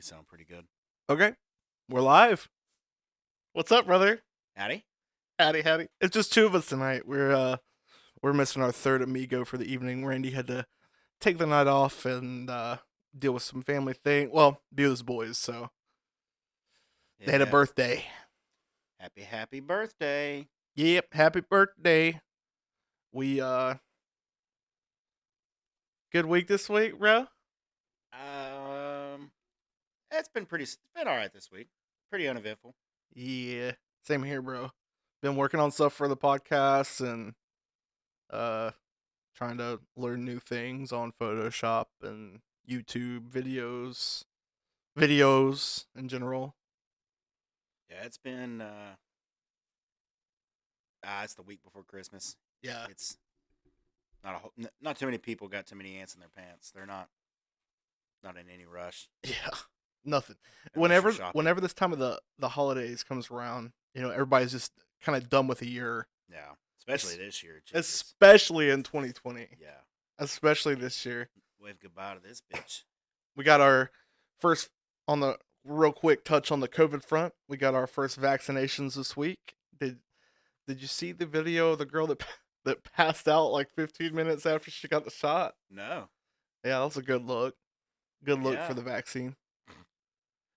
We sound pretty good. Okay, we're live. What's up, brother? Howdy. Howdy, howdy. It's just two of us tonight. We're missing our third amigo for the evening. Randy had to take the night off and deal with some family thing. Well, be with his boys, so they had a Yeah. birthday. Happy birthday. Yep, happy birthday. We good week this week, bro. Um, it's been all right this week. Pretty uneventful. Yeah, same here, bro. Been working on stuff for the podcast and uh trying to learn new things on Photoshop and YouTube videos in general. Yeah, it's the week before Christmas. Yeah. It's not too many people got too many ants in their pants. They're not in any rush Yeah. Nothing. unless you're Whenever shopping. whenever this time of the holidays comes around, everybody's just kind of done with the year. Yeah, especially this year. Jesus. Especially in 2020. Yeah. Especially this year. Wave goodbye to this bitch. We got our first on the real quick touch on the COVID front. We got our first vaccinations this week. Did you see the video of the girl that passed out like 15 minutes after she got the shot? No. Yeah, that was a good look. Good look for Yeah. the vaccine.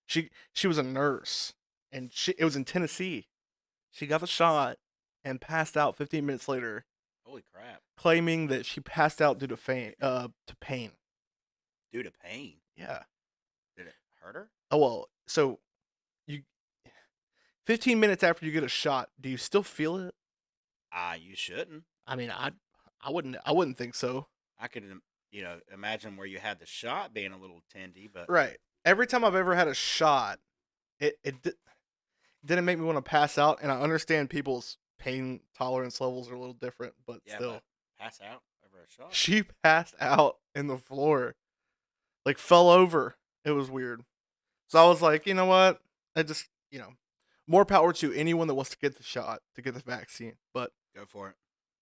She was a nurse, and it was in Tennessee. She got the shot and passed out 15 minutes later, Holy crap. claiming that she passed out due to pain. Due to pain. Yeah. Did it hurt her? Oh well. So you 15 minutes after you get a shot, do you still feel it? You shouldn't. I mean, I wouldn't think so. I could, imagine where you had the shot being a little tendy, but Right. Every time I've ever had a shot, it didn't make me want to pass out, and I understand people's pain tolerance levels are a little different, but yeah, still. but pass out over a shot. She passed out in the floor. Like fell over. It was weird. So I was like, you know what? I just, more power to anyone that wants to get the shot, to get the vaccine. But Go for it.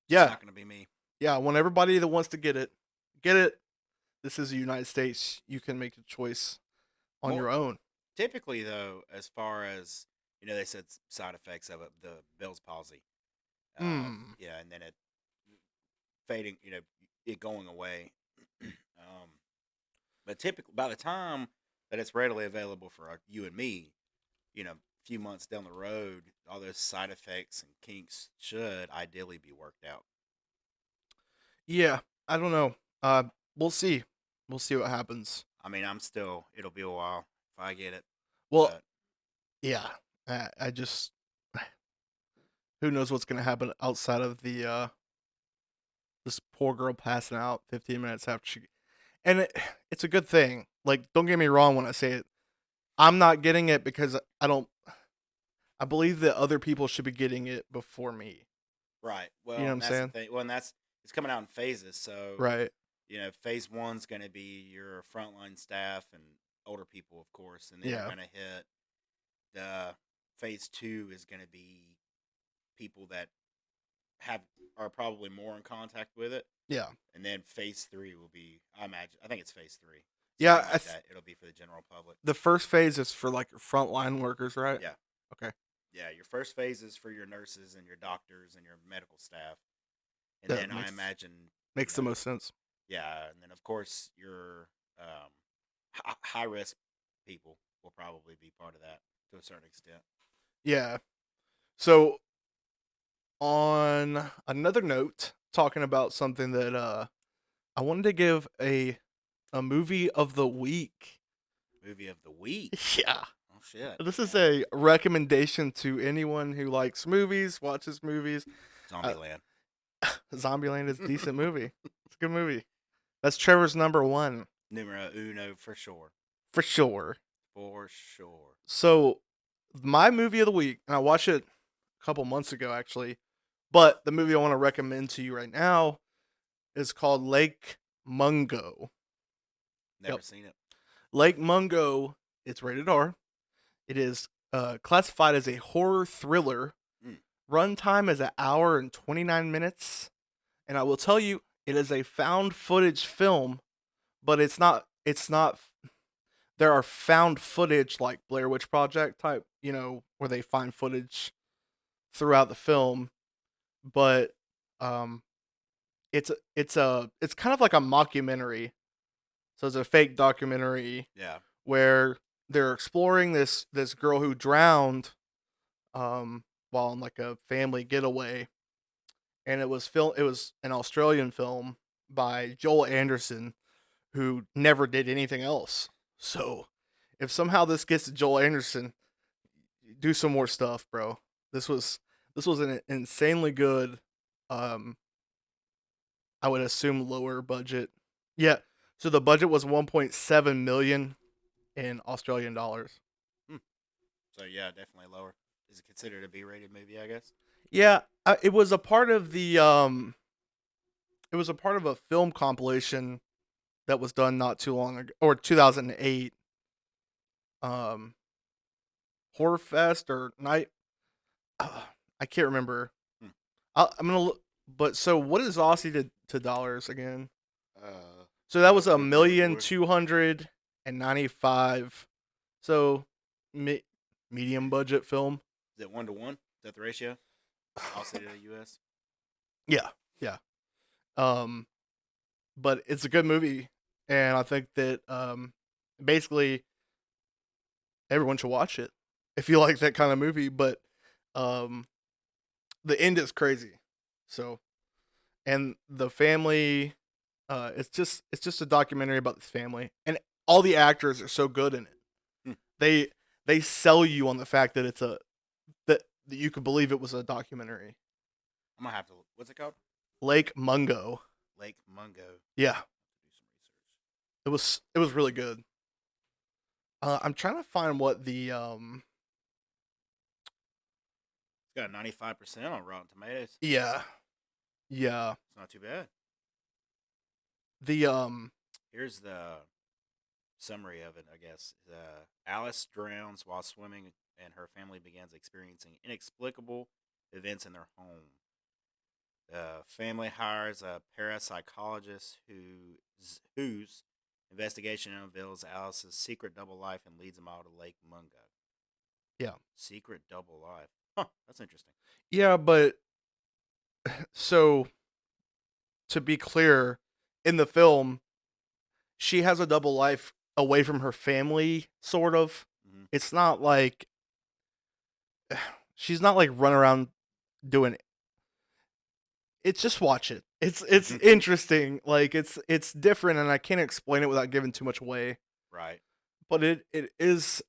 It's yeah, not going to be me. yeah, I want everybody that wants to get it, get it. This is the United States. You can make a choice on Well, your own. typically, though, as far as, they said side effects of it, the Bell's palsy. Hmm. Yeah, and then it fading, it going away. But typically, by the time that it's readily available for you and me, a few months down the road, all those side effects and kinks should ideally be worked out. Yeah, I don't know. We'll see. We'll see what happens. I mean, it'll be a while if I get it. Well, But yeah. I just who knows what's gonna happen outside of the this poor girl passing out 15 minutes after she, and it's a good thing. Like, don't get me wrong when I say it. I'm not getting it because I don't. I believe that other people should be getting it before me. right. You know Well, what and I'm that's the saying? thing. Well, and it's coming out in phases. So, Right. phase one's going to be your frontline staff and older people, of course. And then you're Yeah. going to hit the phase two is going to be people that are probably more in contact with it. Yeah. And then phase three will be, I think it's phase three. Yeah. Something like that. It'll be for the general public. The first phase is for like your frontline workers, right? Yeah. Okay. Yeah, your first phase is for your nurses and your doctors and your medical staff. And That then I imagine, makes the most sense. yeah, and then of course your high risk people will probably be part of that to a certain extent. Yeah. So on another note, talking about something that I wanted to give a movie of the week. Movie of the week. Yeah. Oh shit. This is a recommendation to anyone who likes movies, watches movies. Zombieland. Zombieland is a decent movie. It's a good movie. That's Trevor's number one. Numero uno for sure. For sure. For sure. So, my movie of the week, and I watched it a couple months ago actually, but the movie I want to recommend to you right now is called Lake Mungo. Never Yep. seen it. Lake Mungo, it's rated R. It is classified as a horror thriller. Mm. Runtime is an hour and 29 minutes. And I will tell you, it is a found footage film, but it's not there are found footage like Blair Witch Project type, where they find footage throughout the film, but um it's kind of like a mockumentary. So it's a fake documentary Yeah. where they're exploring this girl who drowned um while on like a family getaway, and it was an Australian film by Joel Anderson, who never did anything else. So if somehow this gets to Joel Anderson, do some more stuff, bro. This was this was an insanely good, um I would assume lower budget. Yeah. So the budget was 1.7 million in Australian dollars. Hmm. So yeah, definitely lower. Is it considered a B-rated movie? I guess. Yeah, it was a part of the it was a part of a film compilation that was done not too long ago, or 2008, um Horror Fest or Night, I can't remember. Hmm. I'm going to look, but so what is Aussie to dollars again? Uh, So that I'll was a Google it million for you. 295. So medium budget film. Is it 1 to 1? Is that the ratio? Aussie to the U.S. Yeah, yeah. Um, but it's a good movie, and I think that basically everyone should watch it if you like that kind of movie. But um, the end is crazy. So, and the family, it's just a documentary about this family, and all the actors are so good in it. Hmm. They they sell you on the fact that that you could believe it was a documentary. I'm gonna have to. What's it called? Lake Mungo. Lake Mungo. Yeah, Do some research. it was really good. I'm trying to find what the It's got 95% on Rotten Tomatoes. yeah, yeah, It's not too bad. the Here's the summary of it, I guess. Alice drowns while swimming, and her family begins experiencing inexplicable events in their home. The family hires a parapsychologist whose investigation unveils Alice's secret double life and leads them out to Lake Mungo. yeah, Secret double life. Huh, that's interesting. yeah, but so to be clear, in the film, she has a double life away from her family, sort of. Hmm. It's not like she's not like running around doing it. It's just watch it. It's interesting. Like it's different, and I can't explain it without giving too much away. Right. But it is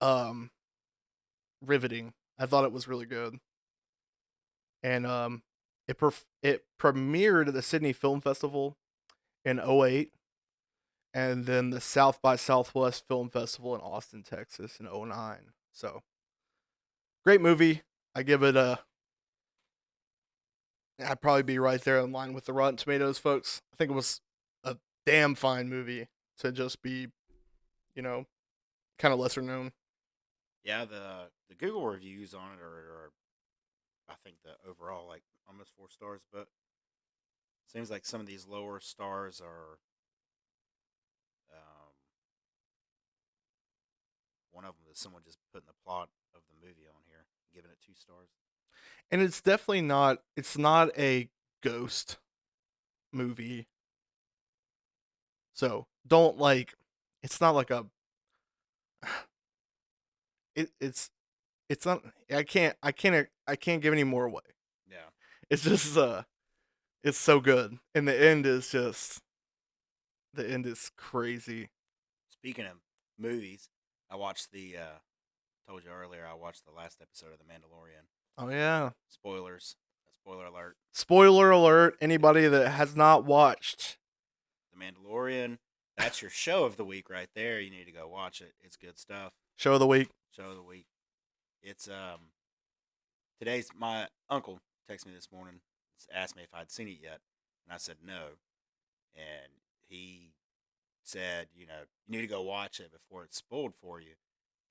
riveting. I thought it was really good, and it premiered at the Sydney Film Festival in '08, and then the South by Southwest Film Festival in Austin, Texas in '09. So great movie. I give it a. I'd probably be right there in line with the Rotten Tomatoes folks. I think it was a damn fine movie to just be, you know, kind of lesser known. Yeah, the Google reviews on it are I think the overall like almost 4 stars, but seems like some of these lower stars are um, one of them is someone just putting the plot of the movie on here, giving it 2 stars. And it's definitely not. It's not a ghost movie. So don't like. It's not like a. It's not. I can't give any more away. Yeah. It's just it's so good, and the end is crazy. Speaking of movies, I watched the told you earlier I watched the last episode of The Mandalorian. Oh yeah. Spoilers. Spoiler alert. Spoiler alert, anybody that has not watched. The Mandalorian. That's your show of the week right there. You need to go watch it. It's good stuff. Show of the week. Show of the week. It's today's my uncle texted me this morning, asked me if I'd seen it yet, and I said no. And he said, you need to go watch it before it's spoiled for you.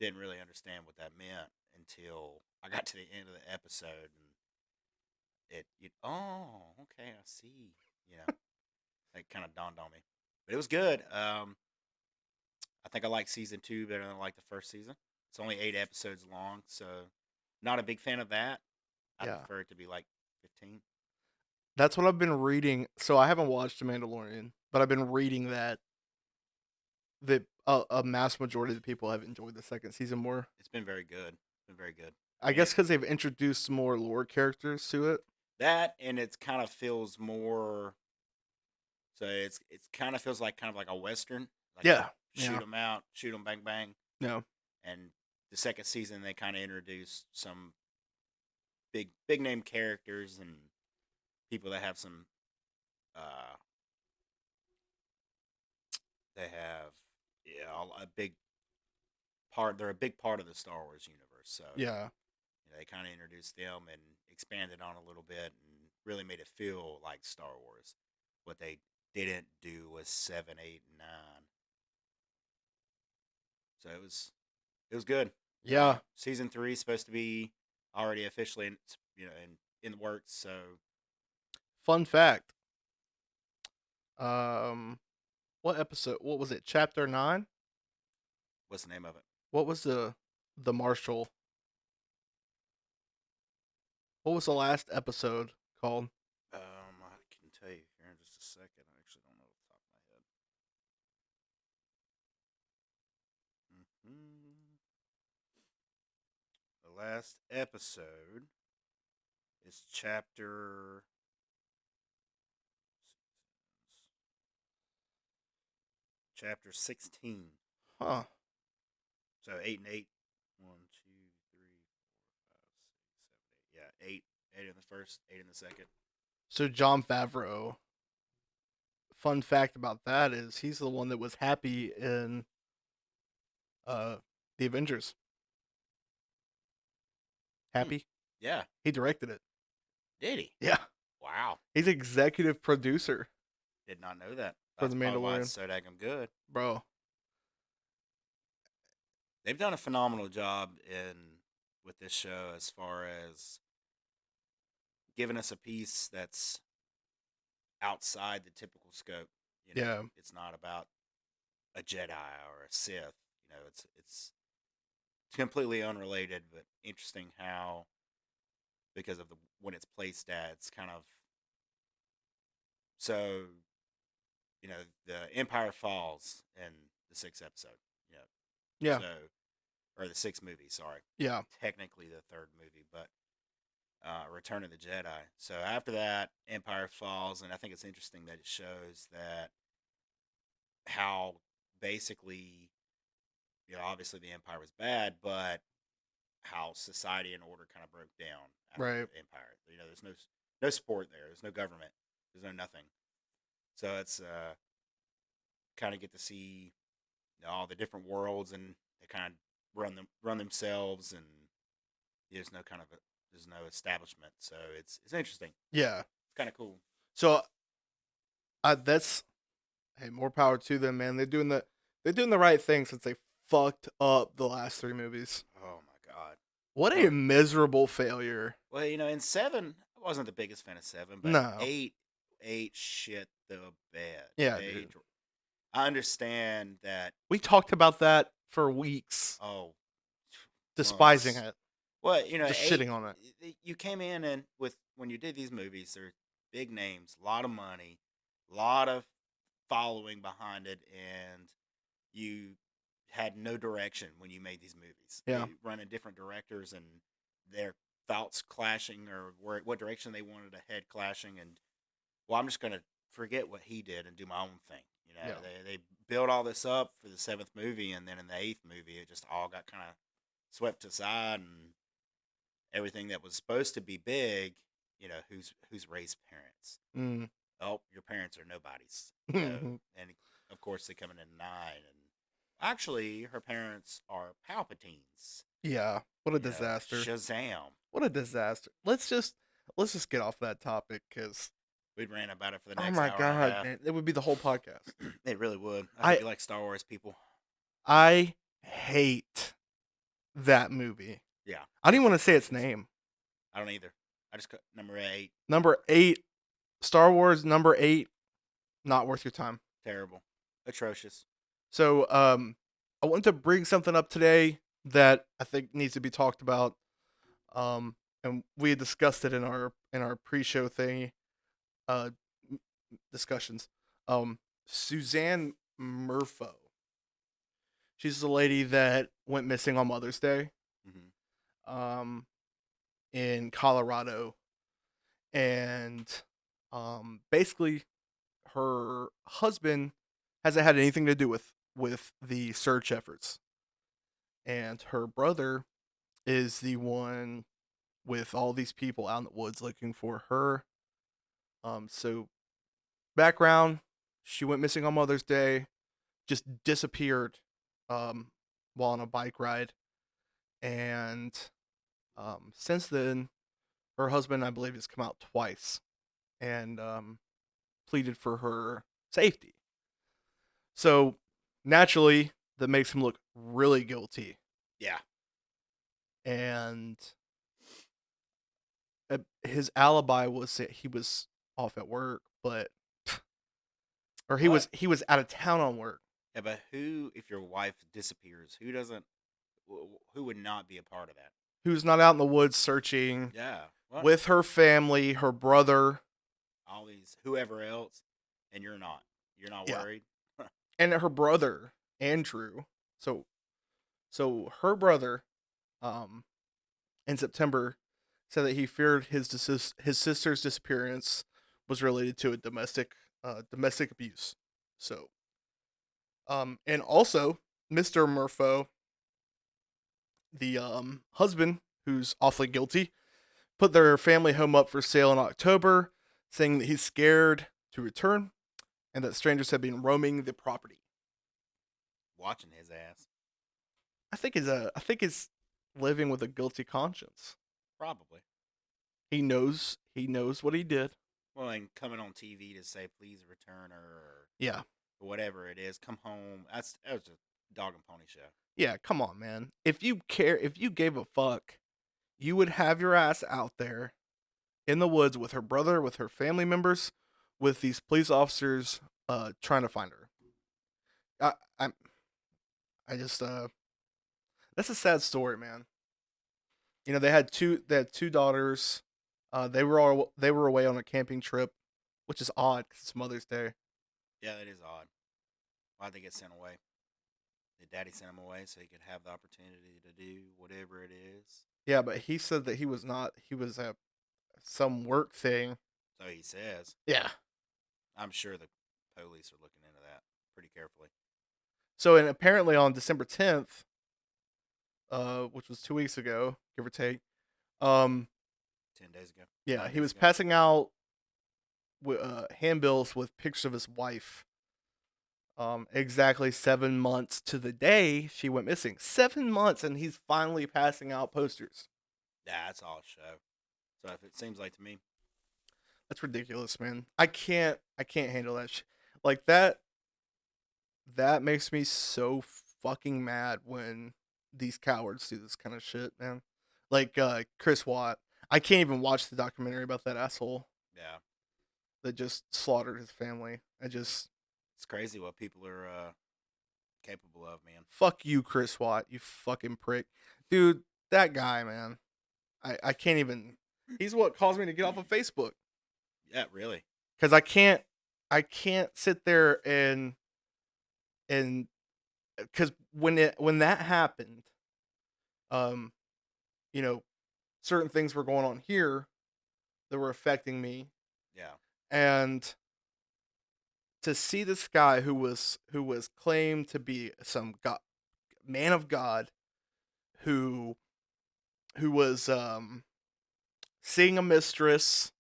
Didn't really understand what that meant until I got to the end of the episode, and oh, okay, I see. It kind of dawned on me, but it was good. I think I like season 2 better than I like the first season. It's only 8 episodes long, so not a big fan of that. I'd Yeah. prefer it to be like 15. That's what I've been reading. So I haven't watched The Mandalorian, but I've been reading that a mass majority of the people have enjoyed the second season more. It's been very good. It's been very good. I And guess because they've introduced more lore characters to it. that and it kind of feels more. So it's kind of feels like kind of like a western, like Yeah. shoot Yeah. them out, shoot them, bang bang. No. And the second season they kind of introduced some big name characters and people that have some. Uh, they have a big part. They're a big part of the Star Wars universe. So Yeah. they kind of introduced them and expanded on a little bit and really made it feel like Star Wars. What they didn't do was 7, 8, and 9. So it was good. Yeah. Season 3 is supposed to be already officially in the works. So Fun fact. Um, what episode? What was it? Chapter 9. what's the name of it? What was the Marshall? What was the last episode called? I can tell you here in just a second. I actually don't know off the top of my head. Hmm The last episode is chapter 16. Huh. So 8 and 8. 1, 2, 3, 4, 5, 6, 7, 8. Yeah, eight. 8 in the first, 8 in the second. So John Favreau. Fun fact about that is he's the one that was happy in the Avengers. Happy. Yeah. He directed it. Did he? Yeah. Wow. He's executive producer Did not know that. for That's The probably why Mandalorian. it's so daggum good. Bro. They've done a phenomenal job with this show as far as giving us a piece that's outside the typical scope. Yeah. It's not about a Jedi or a Sith. It's completely unrelated, but interesting how because of when it's placed at, it's kind of so the Empire falls in the sixth episode. You know, Yeah. so or the sixth movie. Sorry, Yeah. technically the third movie, but Return of the Jedi. So after that, Empire falls, and I think it's interesting that it shows that how basically, obviously the Empire was bad, but how society and order kind of broke down after Right. the Empire. There's no support there. There's no government. There's no nothing. So it's kind of get to see all the different worlds, and they kind of run themselves, and there's no establishment. So it's interesting. Yeah. It's kind of cool. So that's hey, more power to them, man. They're doing the right thing since they fucked up the last 3 movies. Oh my god. What a miserable failure. Well, in 7, I wasn't the biggest fan of 7, but No. 8 shit the bed. Yeah, dude. I understand that. We talked about that for weeks, Oh, despising months. it. Well, Just 8, shitting on it. You came in and when you did these movies, they're big names, a lot of money, a lot of following behind it, and you had no direction when you made these movies. Yeah. You running different directors and their thoughts clashing, or what direction they wanted to head clashing, and well, I'm just gonna forget what he did and do my own thing. Yeah. They built all this up for the 7th movie, and then in the 8th movie, it just all got kind of swept aside, and everything that was supposed to be big, who's raised parents. Mm. Oh, your parents are nobodies. Mhm. And of course they come in at 9, and actually her parents are Palpatines. Yeah. What a disaster. Shazam. What a disaster. Let's just get off that topic because We'd rant about it for the oh next my hour and a god, half. man, it would be the whole podcast. It really would. I hope you like Star Wars, people. I hate that movie. Yeah. I don't even want to say its name. I don't either. I just cut number 8. Number 8, Star Wars number 8, not worth your time. Terrible. Atrocious. So, I wanted to bring something up today that I think needs to be talked about. And we had discussed it in our pre-show thing uh discussions. Suzanne Murpho. She's the lady that went missing on Mother's Day Hmm. um in Colorado, and basically her husband hasn't had anything to do with the search efforts, and her brother is the one with all these people out in the woods looking for her. So background, she went missing on Mother's Day, just disappeared um while on a bike ride, and since then her husband, I believe, has come out twice and pleaded for her safety. So naturally that makes him look really guilty, Yeah. and his alibi was that he was off at work, but or What? he was out of town on work. Yeah, but who, if your wife disappears, who doesn't, who would not be a part of that? Who's not out in the woods searching Yeah. What? with her family, her brother, All these, whoever else, and you're not. You're not yeah, worried? and her brother Andrew. So her brother, um, in September, said that he feared his sister's disappearance was related to a domestic abuse. So, and also Mr. Murpho, the husband, who's awfully guilty, put their family home up for sale in October, saying that he's scared to return and that strangers have been roaming the property. Watching his ass. I think he's living with a guilty conscience. Probably. He knows what he did. Well, and coming on TV to say, please return her, Yeah. or whatever it is, come home. That was a dog and pony show. Yeah, come on, man. If you gave a fuck, you would have your ass out there in the woods with her brother, with her family members, with these police officers trying to find her. I I I just that's a sad story, man. You know, they had two daughters. They were away on a camping trip, which is odd cuz it's Mother's Day. Yeah, that is odd. Why'd they get sent away? Did daddy send him away so he could have the opportunity to do whatever it is? Yeah, but he said that he was not. He was at some work thing. So he says. Yeah. I'm sure the police are looking into that pretty carefully. So, and apparently on December 10th, which was 2 weeks ago, give or take, um, 10 days ago, yeah, 9 he days was ago. passing out handbills with pictures of his wife. Exactly 7 months to the day she went missing. 7 months, and he's finally passing out posters. Yeah, that's all show. So if it seems like to me, That's ridiculous, man. I can't handle that shit. Like that. That makes me so fucking mad when these cowards do this kind of shit, man. Like Chris Watt. I can't even watch the documentary about that asshole yeah, that just slaughtered his family. I just it's crazy what people are capable of, man. fuck you, Chris Watt, you fucking prick. Dude, that guy, man. I can't even he's what caused me to get off of Facebook. Yeah, really. Cuz I can't sit there and cuz when that happened, um you know, certain things were going on here that were affecting me, Yeah, and to see this guy who was claimed to be some man of God who was seeing a mistress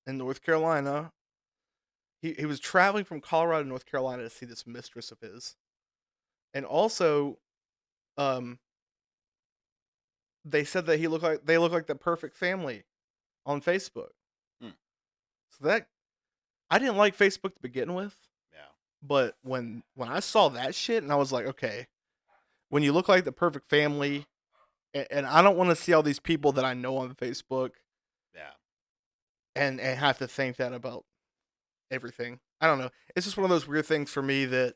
in North Carolina. He was traveling from Colorado to North Carolina to see this mistress of his, and also um they said that they look like the perfect family on Facebook. hmm. So that I didn't like Facebook to begin with. Yeah, But when I saw that shit and I was like, okay, when you look like the perfect family, and I don't want to see all these people that I know on Facebook yeah. and have to think that about everything. I don't know. It's just one of those weird things for me that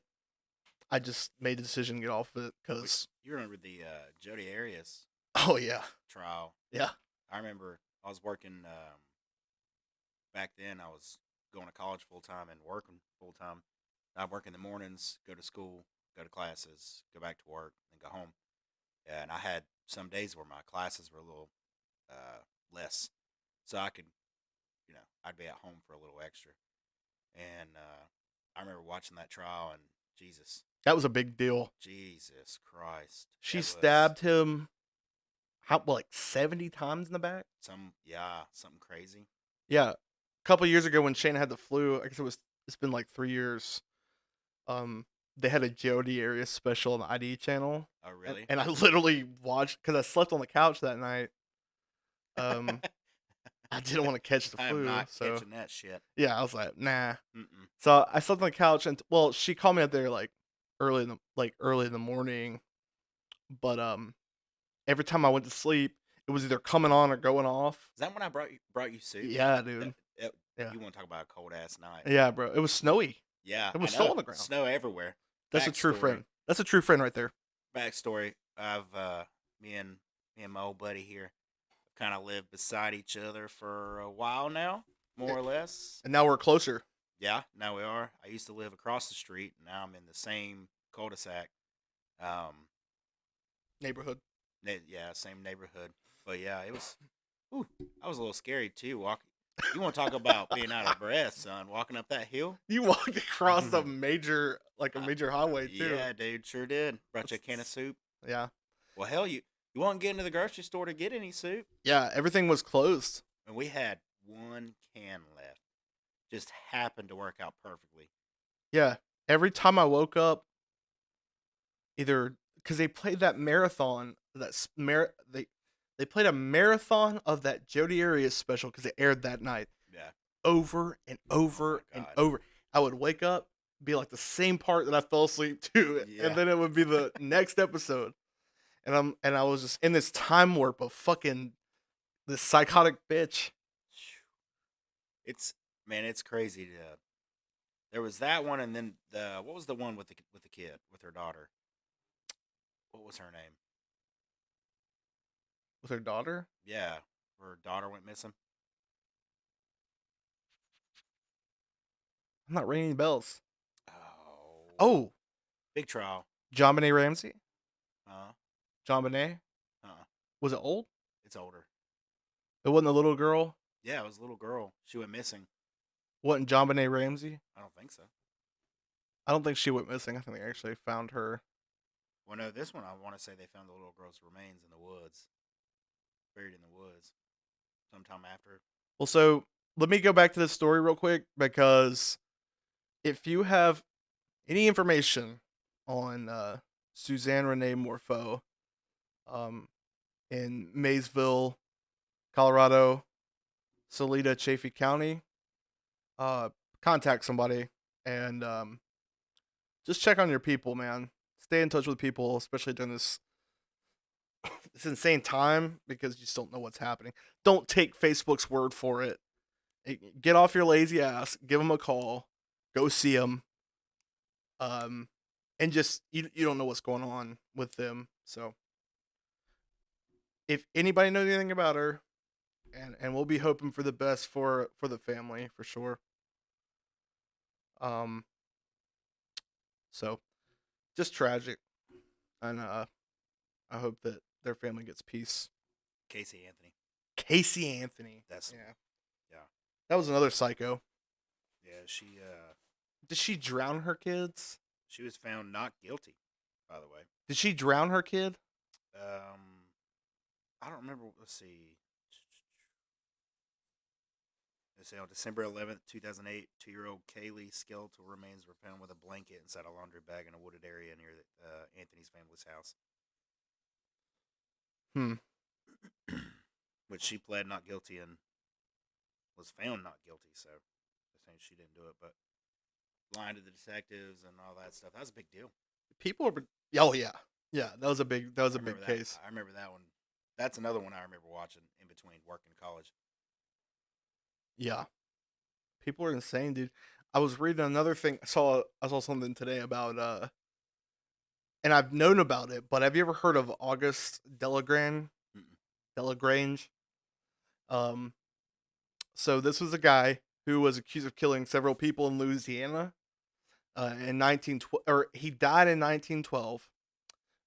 I just made the decision to get off of it Wait, because, you remember the Jody Arias oh yeah, trial? yeah, I remember I was working back then. I was going to college full time and working full time. I'd work in the mornings, go to school, go to classes, go back to work, and go home. Yeah, and I had some days where my classes were a little less, so I could, I'd be at home for a little extra. And I remember watching that trial, and that was a big deal. Jesus Christ, She it was stabbed him, how, like 70 times in the back? something crazy. Yeah. A couple years ago when Shane had the flu, I guess it's been like 3 years. Um, they had a Jody area special on the ID channel, Oh, and, really? and I literally watched because I slept on the couch that night. Um, I didn't want to catch the I am flu, not so catching that shit. yeah, I was like, nah. Mm-mm. So I slept on the couch, and well, she called me up there like early in the morning, but every time I went to sleep, it was either coming on or going off. Is that when I brought you soup? Yeah, That, dude. that Yeah, you want to talk about a cold ass night? yeah, bro. It was snowy. Yeah, It I was snow know. on the ground. Snow everywhere. That's a true Backstory. friend. That's a true friend right there. Backstory. I've me and my old buddy here kind of lived beside each other for a while now, more or less. And now we're closer. Yeah, now we are. I used to live across the street. Now I'm in the same cul-de-sac. Um, Neighborhood. yeah, same neighborhood. But yeah, it was. Ooh, I was a little scary too. Walking. You want to talk about being out of breath, son? Walking up that hill. You walked across a Uh, major highway too. yeah, dude, sure did. Brought you a can of That's- soup. Yeah. Well, hell, you won't get into the grocery store to get any soup, Yeah, everything was closed. and we had one can left. Just happened to work out perfectly. Yeah. Every time I woke up, either because they played that marathon, they played a marathon of that Jody Arias special because it aired that night Yeah. over and Oh my over and god. over. I would wake up, be like the same part that I fell asleep to, and Yeah. then it would be the next episode. And I was just in this time warp of fucking this psychotic bitch. It's man, it's crazy to. There was that one, and then what was the one with the kid with her daughter? What was her name? With her daughter. Yeah, her daughter went missing. I'm not ringing bells. Oh, Oh, big trial. John Benet Ramsey. Uh, John Benet. uh, Was it old? it's older. It wasn't a little girl. Yeah, it was a little girl. She went missing. Wasn't John Benet Ramsey? I don't think so. I don't think she went missing. I think they actually found her. Well, no, this one I want to say they found the little girl's remains in the woods, buried in the woods, sometime after. Well, so let me go back to this story real quick because if you have any information on Suzanne Renee Morpho um, in Maysville, Colorado, Salida, Chaffee County, uh, contact somebody and just check on your people, man. Stay in touch with people, especially during this insane time because you just don't know what's happening. Don't take Facebook's word for it. Get off your lazy ass. Give them a call. Go see them. And just you don't know what's going on with them. So if anybody knows anything about her, and we'll be hoping for the best for the family for sure. Um, so just tragic, and I hope that their family gets peace. Casey Anthony. Casey Anthony. That's Yeah, yeah, that was another psycho. yeah. Did she drown her kids? She was found not guilty. By the way, Did she drown her kid? I don't remember. Let's see. They say on December 11th, 2008, 2-year-old Kaylee skeletal remains were found with a blanket inside a laundry bag in a wooded area near Anthony's family's house. Hmm. Which she pled not guilty and was found not guilty. So they're saying she didn't do it, but lying to the detectives and all that stuff. That was a big deal. People are. Oh yeah, yeah. That was I a big remember case. I remember that one. That's another one I remember watching in between work and college. Yeah, people are insane, dude. I was reading another thing. I saw something today about and I've known about it, but have you ever heard of August Mm-mm. Delagrange? Um, so this was a guy who was accused of killing several people in Louisiana in 1912, or he died in 1912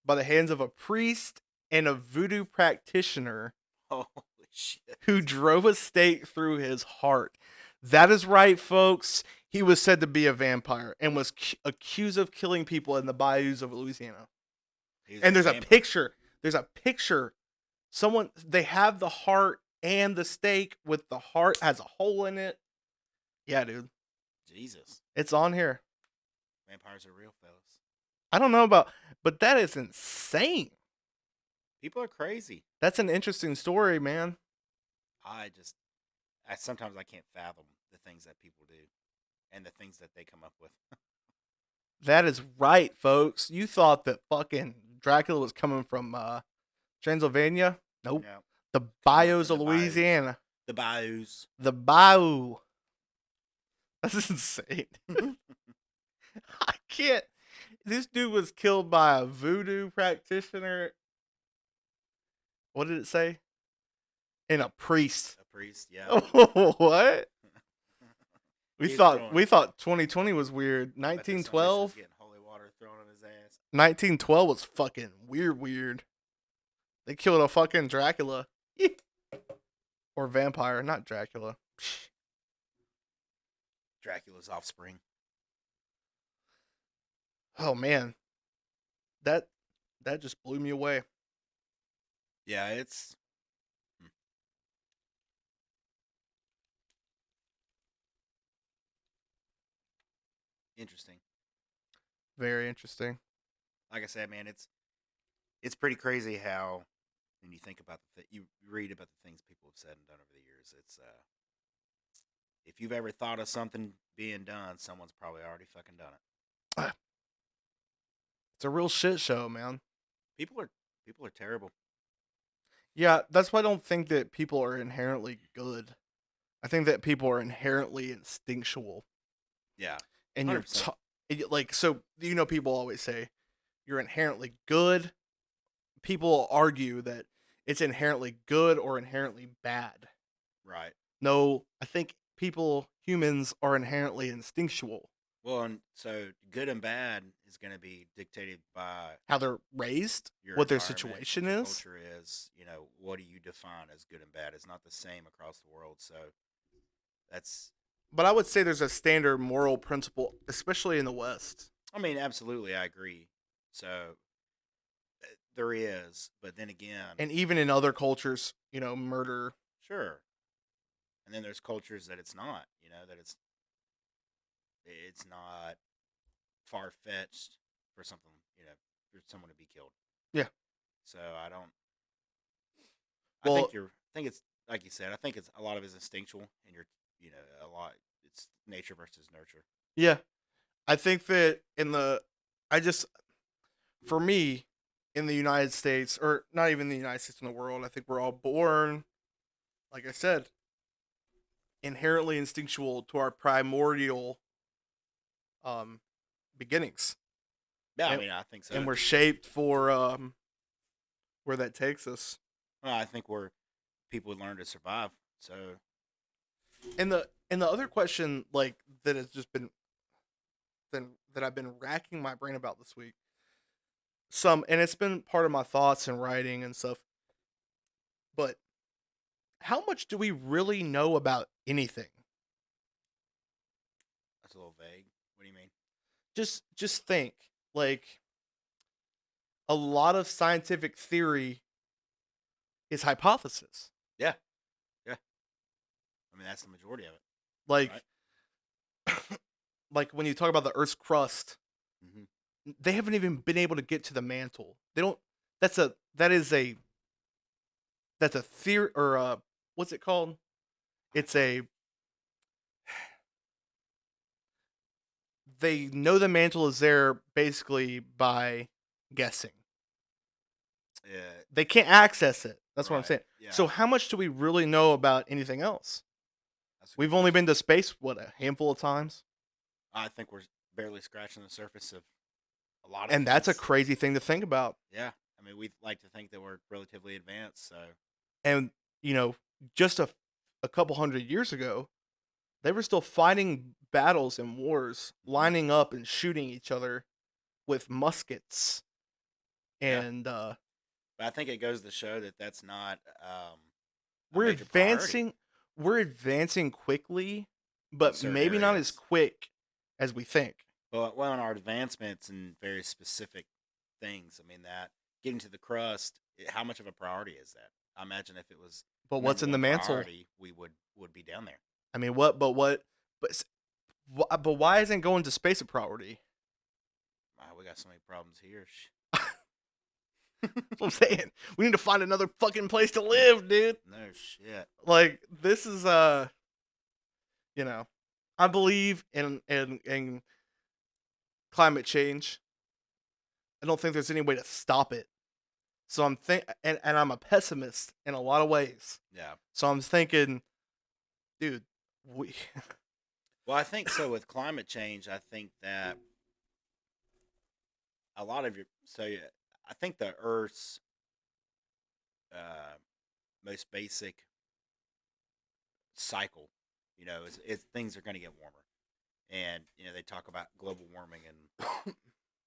by the hands of a priest and a voodoo practitioner Holy shit. who drove a stake through his heart. That is right, folks. He was said to be a vampire and was accused of killing people in the bayous of Louisiana. He's And a there's a vampire. picture. There's a picture. Someone they have the heart and the stake with the heart has a hole in it. Yeah, dude. Jesus. It's on here. Vampires are real, fellas. I don't know about, but that is insane. People are crazy. That's an interesting story, man. I just, I sometimes I can't fathom the things that people do and the things that they come up with. That is right, folks. You thought that fucking Dracula was coming from Transylvania? Nope. Yeah. The Coming bayous from of the bayous. Louisiana. The bayous. The bayou. That's insane. I can't. This dude was killed by a voodoo practitioner. What did it say? And a priest. A priest, yeah. What? We He's thought throwing, 2020 was weird. I bet this son of a bitch was 1912. getting holy water thrown on his ass. 1912 was fucking weird. They killed a fucking Dracula. Or vampire, not Dracula. Dracula's offspring. Oh man. That just blew me away. Yeah, it's interesting. Very interesting. Like I said, man, it's pretty crazy how when you think about you read about the things people have said and done over the years. It's if you've ever thought of something being done, someone's probably already fucking done it. It's a real shit show, man. People are people are terrible. Yeah, that's why I don't think that people are inherently good. I think that people are inherently instinctual. Yeah, And 100%. like, so, people always say you're inherently good. People argue that it's inherently good or inherently bad. Right. No, I think humans are inherently instinctual. Well, and so good and bad is going to be dictated by How they're raised, your what their environment, situation what your is. culture is. What do you define as good and bad? It's not the same across the world. So that's, But I would say there's a standard moral principle, especially in the West. I mean, absolutely, I agree. So there is, but then again, And even in other cultures, murder. sure. And then there's cultures that it's not. That it's not far fetched for something. For someone to be killed. Yeah. So I don't. I Well, think I think it's like you said. I think it's a lot of it's instinctual, and a lot. It's nature versus nurture. yeah. I think that I just, for me, in the United States, or not even the United States, in the world, I think we're all born, like I said, inherently instinctual to our primordial um, beginnings. Yeah, I And, mean, I think so. and we're shaped for where that takes us. Well, I think we're people who learn to survive. So And the other question, like, that has just been that I've been racking my brain about this week, and it's been part of my thoughts and writing and stuff, but how much do we really know about anything? that's a little vague. What do you mean? Just think, like, a lot of scientific theory is hypothesis. Yeah, yeah. I mean, that's the majority of it, Like, right? like when you talk about the Earth's crust, Mm-hmm. they haven't even been able to get to the mantle. They don't. That's a theory, or what's it called? It's a They know the mantle is there basically by guessing. Yeah, They can't access it. That's what I'm right. saying. Yeah, So how much do we really know about anything else? that's a good We've only question. been to space, what, a handful of times? I think we're barely scratching the surface of a lot of And that's a things. crazy thing to think about. Yeah, I mean, we like to think that we're relatively advanced. So And, you know, just a couple hundred years ago, they were still fighting battles and wars, mhm, lining up and shooting each other with muskets. yeah, And but I think it goes to show that that's not a we're major priority advancing we're advancing quickly, in but certain maybe not as areas. quick as we think. But well, in our advancements in very specific things, I mean that getting to the crust, how much of a priority is that? I imagine if it was But the what's number in the one mantle? priority, we would be down there. I mean, but why isn't going to space a priority? Wow, we got so many problems here. That's what I'm saying. We need to find another fucking place to live, dude. No shit. Like this is you know, I believe in climate change. I don't think there's any way to stop it. So and I'm a pessimist in a lot of ways. Yeah. So I'm thinking, dude, we Well, I think so with climate change. I think that a lot of your so yeah, I think the Earth's uh, most basic cycle, is things are going to get warmer, and they talk about global warming and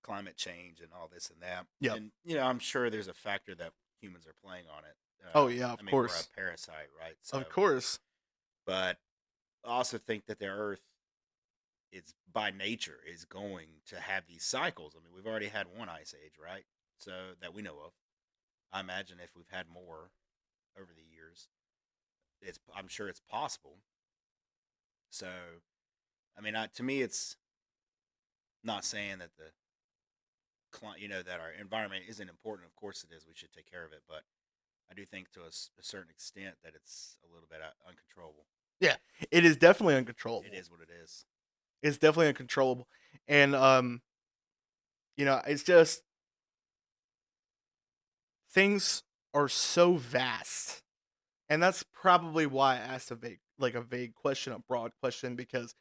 climate change and all this and that, yep. and I'm sure there's a factor that humans are playing on it. Oh yeah, I of mean, we're a course. parasite, right? So, Of course. but I also think that the Earth it's by nature is going to have these cycles. I mean, we've already had one ice age, right? So that we know of. I imagine if we've had more over the years, I'm sure it's possible. So, I mean, to me, it's not saying that that our environment isn't important. Of course, it is. We should take care of it, but I do think to a certain extent that it's a little bit uncontrollable. Yeah, it is definitely It uncontrollable. is what it is. It's definitely uncontrollable. And it's just things are so vast. And that's probably why I asked a vague question, a broad question, because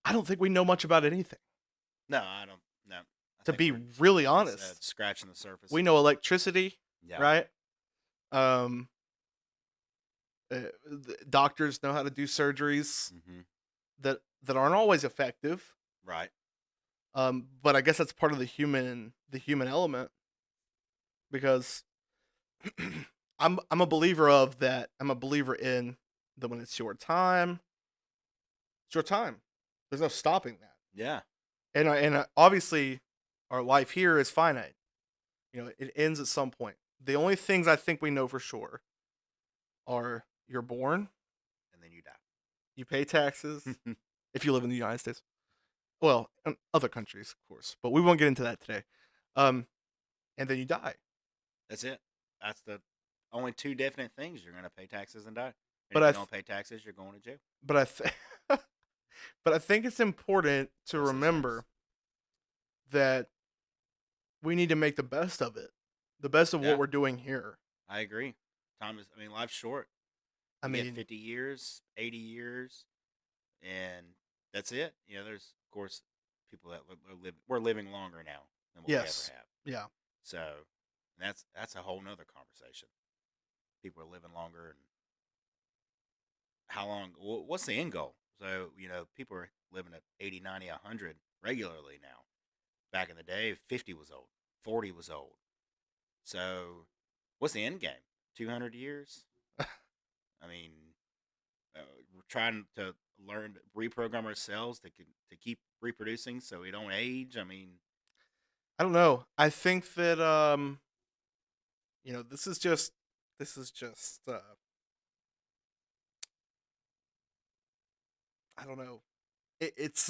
I don't think we know much about anything. No, I don't. No, I To think be we're, really like I said, honest, scratching the surface. we know electricity, Yeah. right? Um, doctors know how to do surgeries Mm-hmm. that aren't always effective. Right. But I guess that's part of the human element because I'm a believer of that. I'm a believer in that when it's your time. There's no stopping that. Yeah. And obviously, our life here is finite. It ends at some point. The only things I think we know for sure are you're born, And then you die. you pay taxes if you live in the United States. Well, in other countries, of course, but we won't get into that today. Um, and then you die. That's it. That's the only two definite things. You're going to pay taxes and die. And But if I, you th- don't pay taxes, you're going to jail. but I, th- but I think it's important to No such things. remember that we need to make the best of it, the best of what Yeah, we're doing here. I agree. I mean, life's short. I You get mean, 50 years, 80 years, and that's it. There's, of course, people that we're living longer now than what we ever yes, have. yeah, So that's a whole nother conversation. People are living longer, and how long? What's the end goal? So people are living at 80, 90, 100 regularly now. Back in the day, 50 was old, 40 was old. So what's the end game? 200 years? I mean, we're trying to learn to reprogram ourselves to keep reproducing so we don't age. I mean, I don't know. I think that this is just I don't know. It's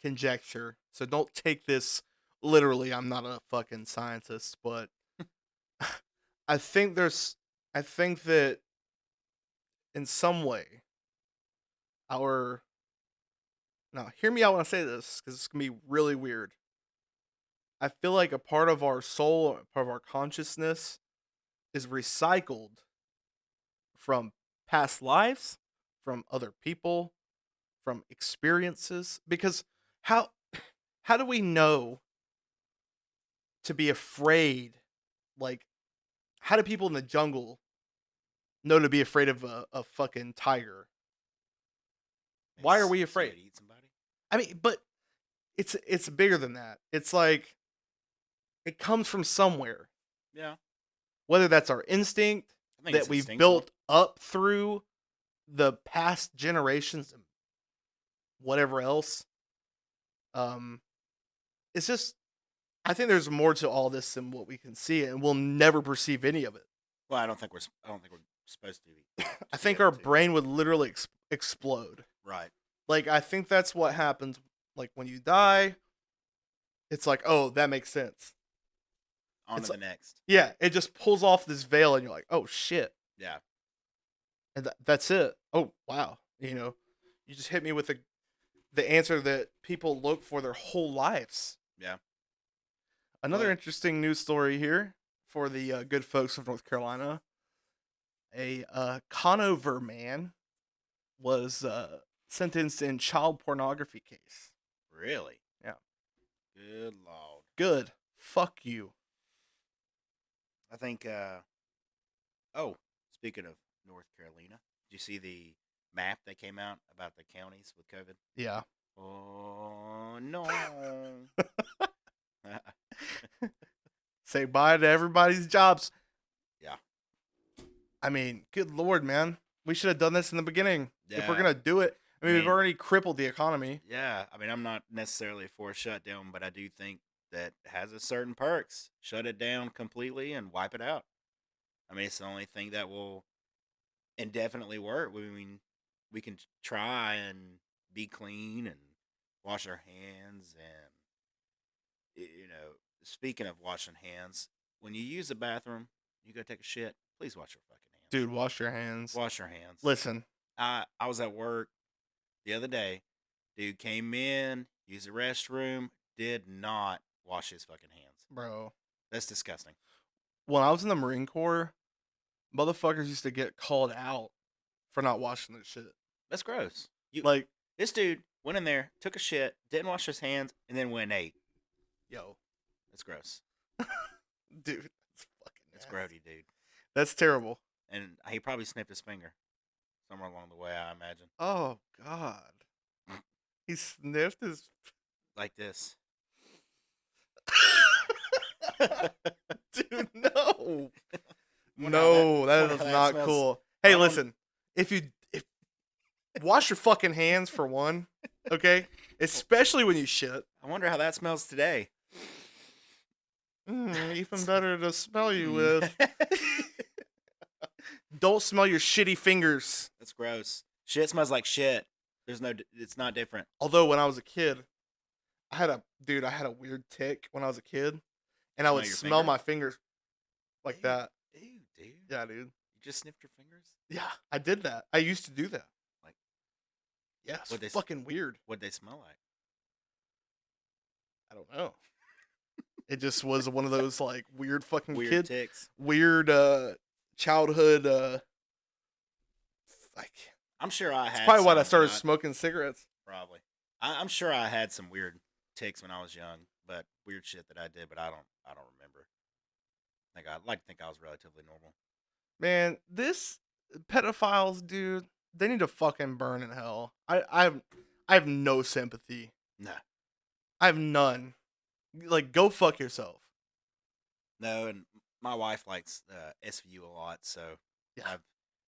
conjecture. So don't take this literally. I'm not a fucking scientist, but I think there's I think that in some way our now hear me out when I say this cuz it's going to be really weird. I feel like a part of our soul, a part of our consciousness is recycled from past lives, from other people, from experiences because how how do we know to be afraid? Like, how do people in the jungle know to be afraid of a fucking tiger? They Why are we see afraid? it eat somebody. I mean, but it's bigger than that. It's like it comes from somewhere. Yeah, Whether that's our instinct I think it's that we've instinctual. built up through the past generations and whatever else. Um, it's just I think there's more to all this than what we can see, and we'll never perceive any of it. Well, I don't think we're supposed to I be think able our to. brain would literally explode. Right. Like I think that's what happens. Like when you die, it's like, oh, that makes sense. On to It's the like, next. yeah, it just pulls off this veil, and you're like, oh shit, Yeah. and that's it. Oh wow, you just hit me with the answer that people look for their whole lives. Yeah. Another But interesting news story here for the good folks of North Carolina. A Conover man was sentenced in child pornography case. really, Yeah. good lord. Good. Fuck you. I think. Oh, speaking of North Carolina, did you see the map that came out about the counties with COVID? Yeah. Oh no. Say bye to everybody's jobs. Yeah. I mean, good lord, man. We should have done this in the beginning. If we're Yeah. gonna do it, I I mean, we've mean, already crippled the economy. yeah. I mean, I'm not necessarily for shutdown, but I do think that has its certain perks. Shut it down completely and wipe it out. I mean, it's the only thing that will indefinitely work. I mean, we can try and be clean and wash our hands. And, speaking of washing hands, when you use the bathroom, you go take a shit, please wash your fucking hands. Dude, wash your hands. Wash your hands. Listen, I was at work the other day. Dude came in, used the restroom, did not wash his fucking hands. bro. That's disgusting. When I was in the Marine Corps, motherfuckers used to get called out for not washing their shit. That's gross. Like, This dude went in there, took a shit, didn't wash his hands, and then went and ate. yo, That's gross. dude, that's fucking That's nasty. grody, dude. That's terrible. And he probably snipped his finger somewhere along the way, I imagine. Oh God, he sniffed his. Like this. Dude, no, Wonder how that- no, that wonder is how that not smells. cool. Hey, I don't- listen, if wash your fucking hands for one, okay, especially when you shit. I wonder how that smells today. Even better to smell you with. Mm. Don't smell your shitty fingers. That's gross. Shit smells like shit. It's not different. Although when I was a kid, I had a weird tick when I was a kid, and I Smell would your smell finger? my fingers like Ew, that. Ew, dude. Yeah, dude. You just sniffed your fingers? Yeah, I did that. I used to do that. Like, Yeah, it's What'd they s- fucking weird. what'd they smell like? I don't know. It just was one of those like weird fucking Weird ticks. weird childhood like I'm sure I it's had probably why I some, started but smoking cigarettes. probably. I'm sure I had some weird ticks when I was young, but weird shit that I did, but I don't remember. I'd like to think I was relatively normal. Man, this pedophiles, dude, they need to fucking burn in hell. I have no sympathy. No. I have none. Like, go fuck yourself. No, and my wife likes SVU a lot, so Yeah. I've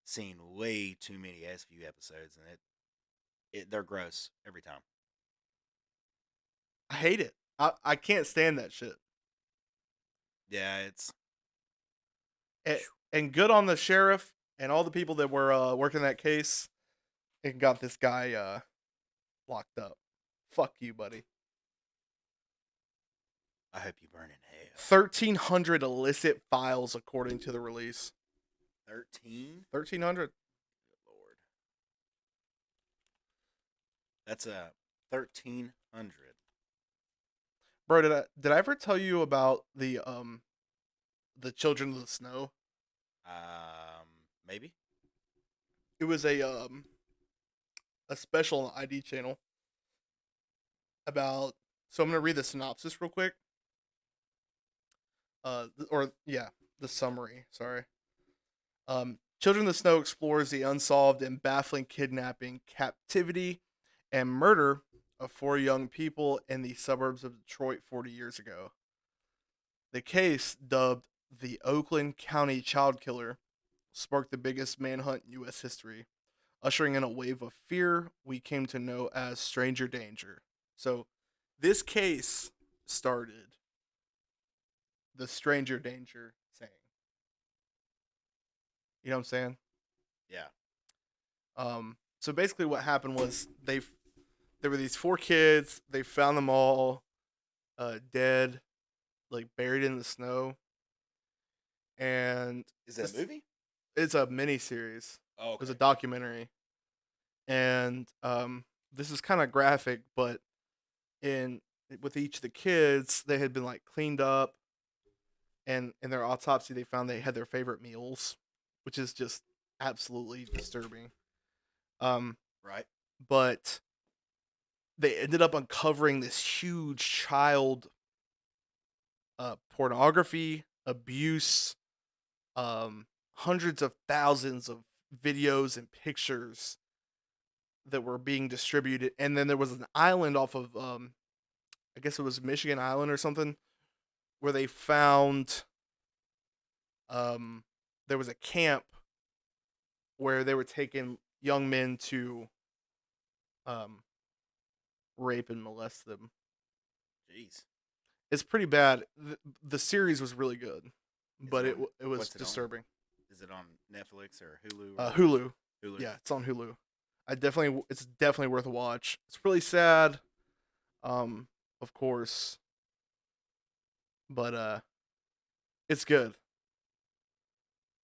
seen way too many SVU episodes, and they're gross every time. I hate it. I can't stand that shit. Yeah, it's And good on the sheriff and all the people that were working that case and got this guy locked up. Fuck you, buddy. I hope you burn in hell. 1,300 illicit files according to the release. 13? 1,300. Good Lord. That's a 1,300. Bro, did I ever tell you about the Children of the Snow? Maybe. It was a special on the ID channel about So I'm gonna read the synopsis real quick. The summary. Sorry. Children of the Snow explores the unsolved and baffling kidnapping, captivity, and murder of four young people in the suburbs of Detroit 40 years ago. The case, dubbed the Oakland County Child Killer, sparked the biggest manhunt in U.S. history, ushering in a wave of fear we came to know as stranger danger. So, this case started the stranger danger saying. You know what I'm saying? Yeah. So basically, what happened was there were these four kids. They found them all dead, like buried in the snow, and Is that a movie? it's a mini series. Oh, It was a okay. documentary, and this is kind of graphic, but in with each of the kids, they had been like cleaned up, and in their autopsy, they found they had their favorite meals, which is just absolutely disturbing. Um, Right. but they ended up uncovering this huge child pornography, abuse, hundreds of thousands of videos and pictures that were being distributed. And then there was an island off of, I guess it was Michigan Island or something, where they found, um, there was a camp where they were taking young men to um, rape and molest them. Jeez. It's pretty bad. The series was really good, Is but it on? it was What's it on? disturbing. Is it on Netflix or Hulu or whatever? Hulu. Hulu. Yeah, it's on Hulu. It's definitely worth a watch. It's really sad, um, of course, but it's good.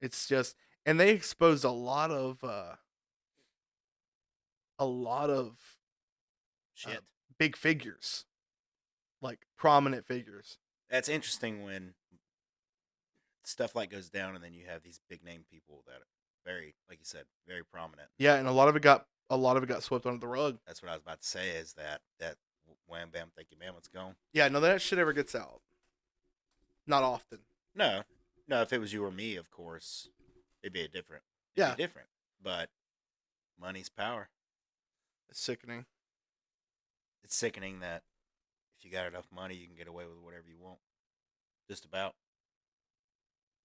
It's just, and they exposed a lot of uh, Shit. big figures, like prominent figures. That's interesting when stuff like goes down, and then you have these big name people that are very, like you said, very prominent. Yeah, and a lot of it got swept under the rug. That's what I was about to say. Is that wham bam thank you ma'am, it's gone. Yeah, no, that shit ever gets out. Not often. No, no. If it was you or me, of course, it'd be a different. It'd Yeah, be different. But money's power. it's sickening. It's sickening that if you got enough money, you can get away with whatever you want. Just about.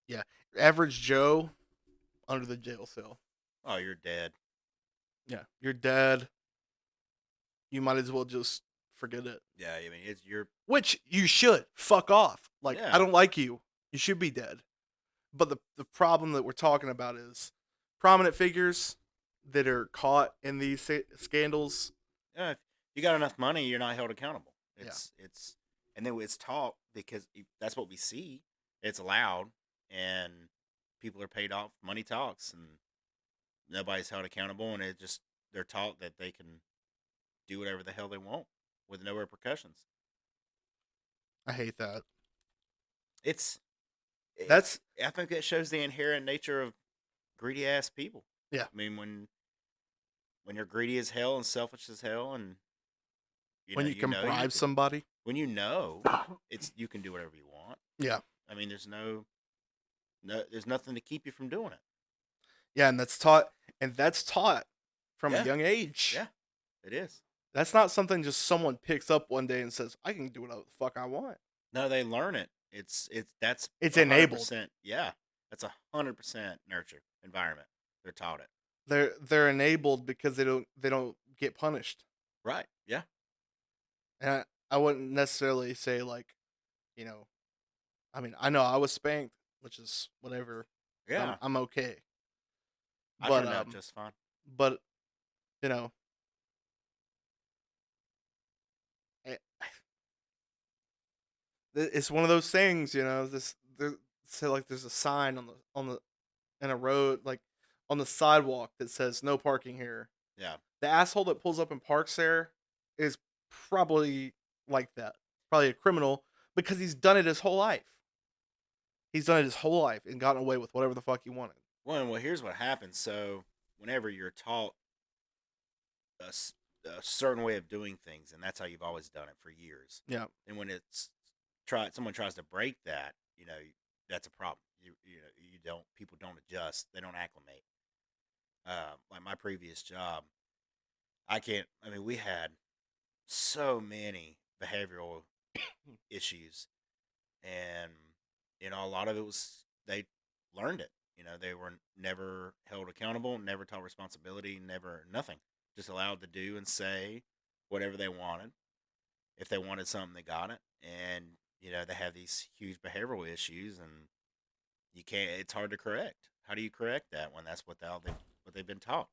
Yeah, average Joe under the jail cell. Oh, you're dead. Yeah, you're dead. You might as well just forget it. Yeah, I mean, it's you're. Which you should. Fuck off. Like, I Yeah, don't like you. You should be dead. But the problem that we're talking about is prominent figures that are caught in these scandals. yeah. If you got enough money, you're not held accountable. Yeah. It's, and then it's taught because that's what we see. It's allowed, and people are paid off. Money talks, and nobody's held accountable, and it just they're taught that they can do whatever the hell they want with no repercussions. I hate that. It's it, That's I think that shows the inherent nature of greedy ass people. yeah. I mean, when you're greedy as hell and selfish as hell, and When you can you bribe can somebody. when you know it's you can do whatever you want. Yeah. I mean, there's nothing to keep you from doing it. Yeah, and that's taught from a Yeah, young age. yeah, it is. That's not something just someone picks up one day and says, I can do whatever the fuck I want. No, they learn it. It's that's It's a hundred enabled. percent. Yeah, that's 100% nurture environment. They're taught it. They're enabled because they don't get punished. Right. Yeah. And I wouldn't necessarily say like, you know, I mean, I know I was spanked, which is whatever. Yeah. I'm okay. I But turned out just fine. but you know, eh, it's one of those things, you know, say like there's a sign on the in a road like on the sidewalk that says no parking here. Yeah. The asshole that pulls up and parks there is probably like that. Probably a criminal because he's done it his whole life. He's done it his whole life and gotten away with whatever the fuck he wanted. Well, here's what happens. So, whenever you're taught a certain way of doing things, and that's how you've always done it for years. Yeah. And when someone tries to break that, that's a problem. You don't people don't adjust, they don't acclimate. Like my previous job, I can't. I mean, we had so many behavioral issues, and a lot of it was they learned it. They were never held accountable, never taught responsibility, never nothing. Just allowed to do and say whatever they wanted. If they wanted something, they got it, and they have these huge behavioral issues, and you can't. It's hard to correct. How do you correct that when that's what they've been taught?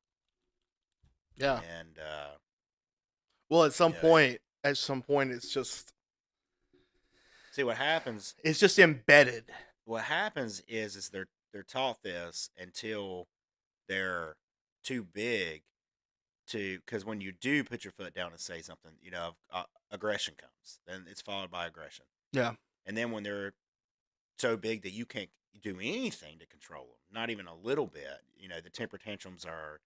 Yeah. And Well, you know, it, at some point, see what happens. it's just embedded. What happens is they're taught this until they're too big to, because when you do put your foot down and say something, aggression comes. Then it's followed by aggression, Yeah. and then when they're so big that you can't do anything to control them, not even a little bit. The temper tantrums are,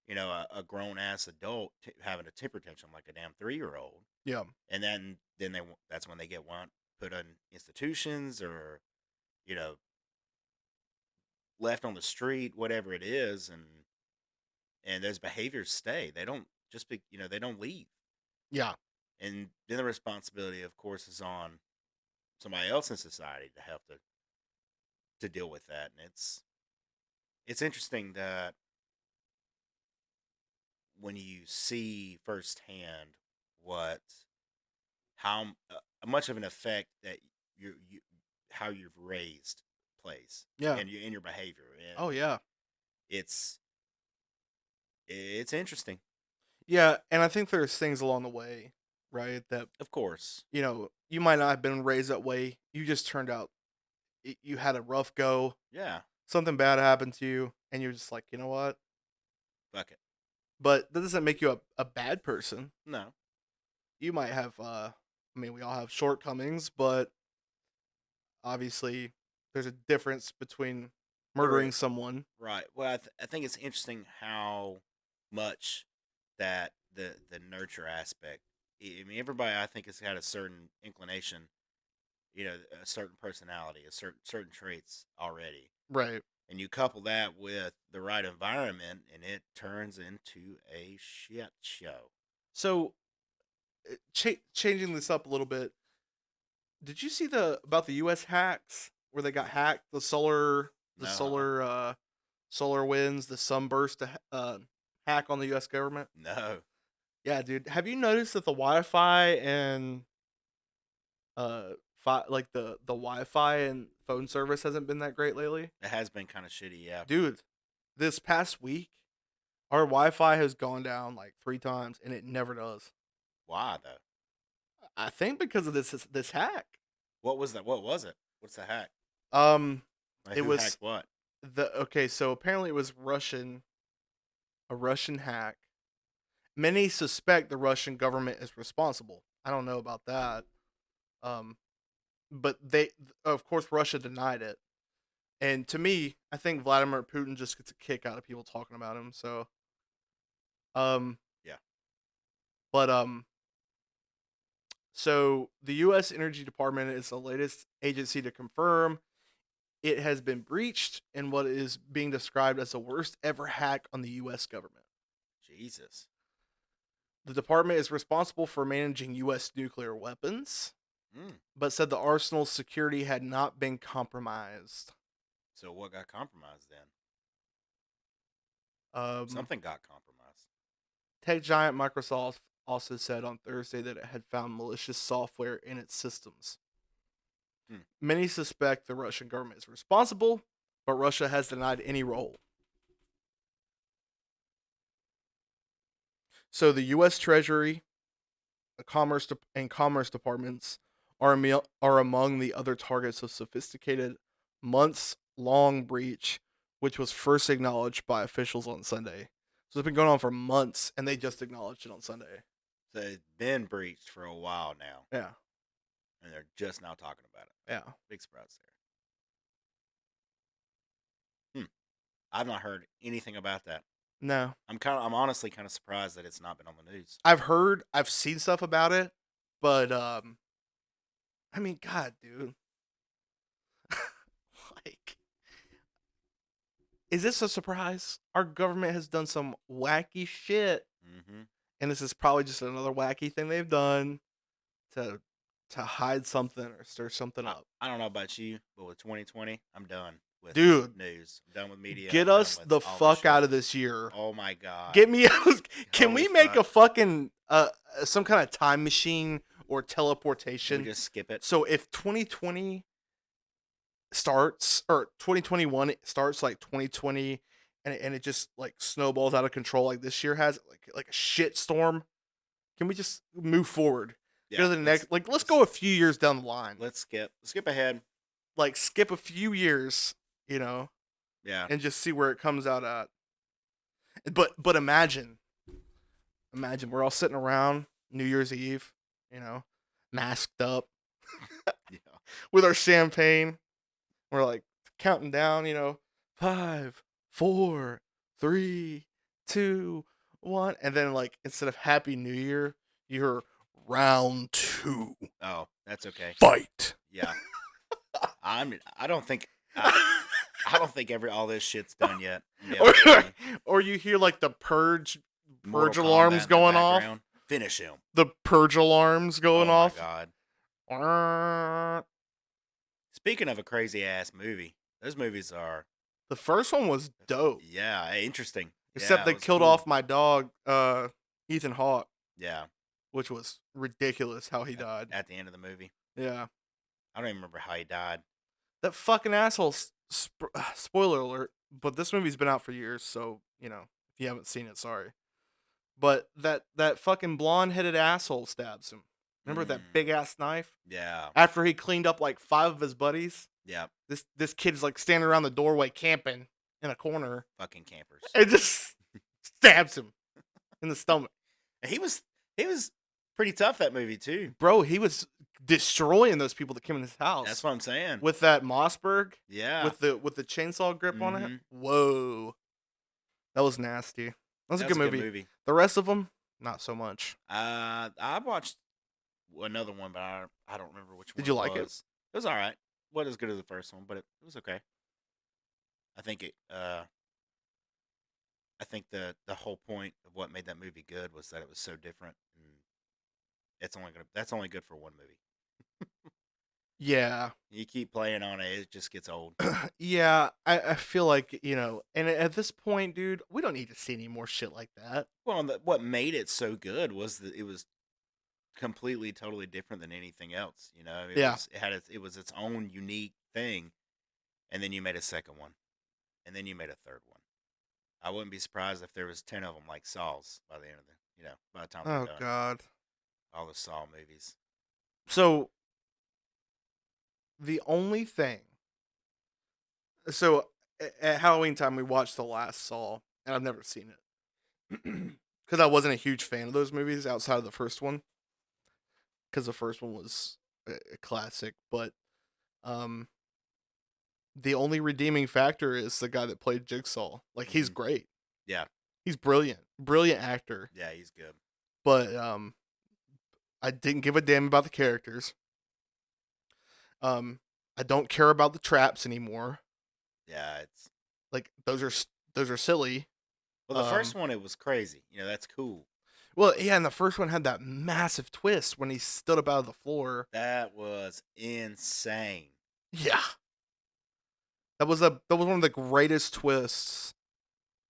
a grown ass adult having a temper tantrum like a damn 3-year-old, Yeah. and then that's when they get put on institutions, or you know left on the street, whatever it is, and those behaviors stay. They don't just be, they don't leave. Yeah. And then the responsibility, of course, is on somebody else in society to have to deal with that. And it's interesting that when you see firsthand what how much of an effect that you how you've raised plays Yeah. and in your behavior, and Oh yeah. it's it's interesting, Yeah, and I think there's things along the way, right, that of course. you might not have been raised that way. You just turned out you had a rough go. Yeah, Something bad happened to you, and you're just like, you know what? fuck it. But that doesn't make you a bad person. No, You might have, I mean, we all have shortcomings, but obviously, there's a difference between there murdering is. someone. Right. Well, I think it's interesting how much that the nurture aspect. I mean, everybody I think has had a certain inclination, a certain personality, a certain traits already, Right. and you couple that with the right environment, and it turns into a shit show. So, changing this up a little bit, did you see the about the U.S. hacks where they got hacked? The No, solar winds, the sunburst hack on the U.S. government. no, Yeah, dude. Have you noticed that the Wi-Fi and like the Wi-Fi and phone service hasn't been that great lately? it has been kind of shitty. Yeah. Dude, this past week, our Wi-Fi has gone down like 3 times, and it never does. Why though? I think because of this hack. What was that? What was it? What's the hack? Um, Like, it who hacked was what? the okay. So apparently, it was a Russian hack. Many suspect the Russian government is responsible. I don't know about that. Um, but of course, Russia denied it. And to me, I think Vladimir Putin just gets a kick out of people talking about him. So, um, Yeah. but so the U.S. Energy Department is the latest agency to confirm it has been breached in what is being described as the worst ever hack on the U.S. government. Jesus. The department is responsible for managing U.S. nuclear weapons, Mm. but said the arsenal's security had not been compromised. So what got compromised then? Um, Something got compromised. Tech giant Microsoft also said on Thursday that it had found malicious software in its systems. Hmm. Many suspect the Russian government is responsible, but Russia has denied any role. So the U.S. Treasury, and Commerce departments are among the other targets of sophisticated months-long breach, which was first acknowledged by officials on Sunday. So it's been going on for months, and they just acknowledged it on Sunday. So it's been breached for a while now, Yeah, and they're just now talking about it. yeah. Big surprise there. Hmm. I've not heard anything about that. No. I'm honestly kind of surprised that it's not been on the news. I've seen stuff about it, but I mean, God, dude, like, is this a surprise? Our government has done some wacky shit, Hmm. and this is probably just another wacky thing they've done to hide something or stir something up. I don't know about you, but with 2020, I'm done with Dude, news. I'm done with media. get I'm done us with the all this fuck shit. out of this year. Oh my god. Get me out. Can Holy we make fuck. a fucking some kind of time machine or Can we teleportation? just skip it? So if 2020 starts or 2021 starts like 2020 and it just like snowballs out of control like this year has like a shit storm, can we just move forward? Go Yeah. to the next, like, let's go a few years down the line. Let's skip ahead. Like skip a few years, Yeah. and just see where it comes out at. But imagine we're all sitting around New Year's Eve, you know, masked up Yeah. with our champagne. We're like counting down, 5, 4, 3, 2, 1, and then like instead of Happy New Year, you're round 2. Oh, that's okay. Fight. Yeah. I don't think I don't think all this shit's done yet. or, or you hear like the purge Mortal Kombat alarms in the going off. background. Finish him. The purge alarms going Oh my off. god. Speaking of a crazy ass movie, those movies are The first one was dope. yeah, interesting. Except Yeah, they it was killed cool. off my dog, Ethan Hawke, Yeah, which was ridiculous how he died. at the end of the movie. Yeah. I don't even remember how he died. That fucking asshole. Spoiler alert, but this movie's been out for years, so, if you haven't seen it, sorry. But that fucking blonde-headed asshole stabs him. Remember that big ass knife? Yeah. After he cleaned up like 5 of his buddies, Yeah. this kid's like standing around the doorway camping in a corner Fucking campers. and just stabs him in the stomach. He was pretty tough that movie too. Bro, he was destroying those people that came in his house. That's what I'm saying. With that Mossberg, Yeah. with the chainsaw grip on it. Mhm. Whoa, that was nasty. That was a good movie. The rest of them, not so much. I watched another one, but I don't remember which one. Did you like it? It was all right. Wasn't as good as the first one, but it was okay. I think it. I think the whole point of what made that movie good was that it was so different, and that's only good for one movie. Yeah. You keep playing on it, it just gets old. Yeah, I feel like, and at this point, dude, we don't need to see any more shit like that. Well, and what made it so good was that it was completely, totally different than anything else. Yeah. It was its own unique thing, and then you made a second one, and then you made a third one. I wouldn't be surprised if there was 10 of them like Saws by the end of by the time Oh, they're done. God. All the Saw movies. So, the only thing. So, at Halloween time, we watched the last Saw, and I've never seen it. Because I wasn't a huge fan of those movies outside of the first one. Because the first one was a classic. But the only redeeming factor is the guy that played Jigsaw. Like, he's great. Yeah. He's brilliant. Brilliant actor. Yeah, he's good. But I didn't give a damn about the characters. I don't care about the traps anymore. Yeah, it's like those are silly. well, the first one, it was crazy. That's cool. Well, yeah, and the first one had that massive twist when he stood up out of the floor. That was insane. Yeah, that was one of the greatest twists.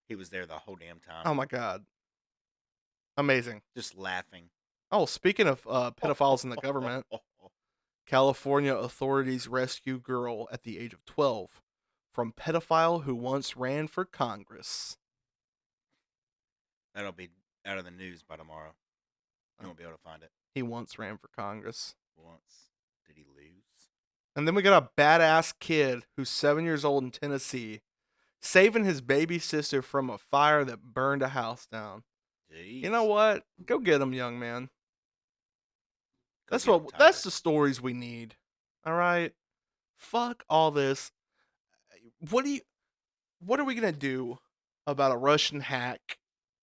He was there the whole damn time. Oh my god, amazing! Just laughing. Oh, speaking of pedophiles in the government, California authorities rescue girl at the age of 12 from pedophile who once ran for Congress. That'll be out of the news by tomorrow. You won't be able to find it. He once ran for Congress. Once. Did he lose? And then we got a badass kid who's 7 years old in Tennessee, saving his baby sister from a fire that burned a house down. Jeez. You know what? Go get him, young man. That's the stories we need. All right? Fuck all this. What are we going to do about a Russian hack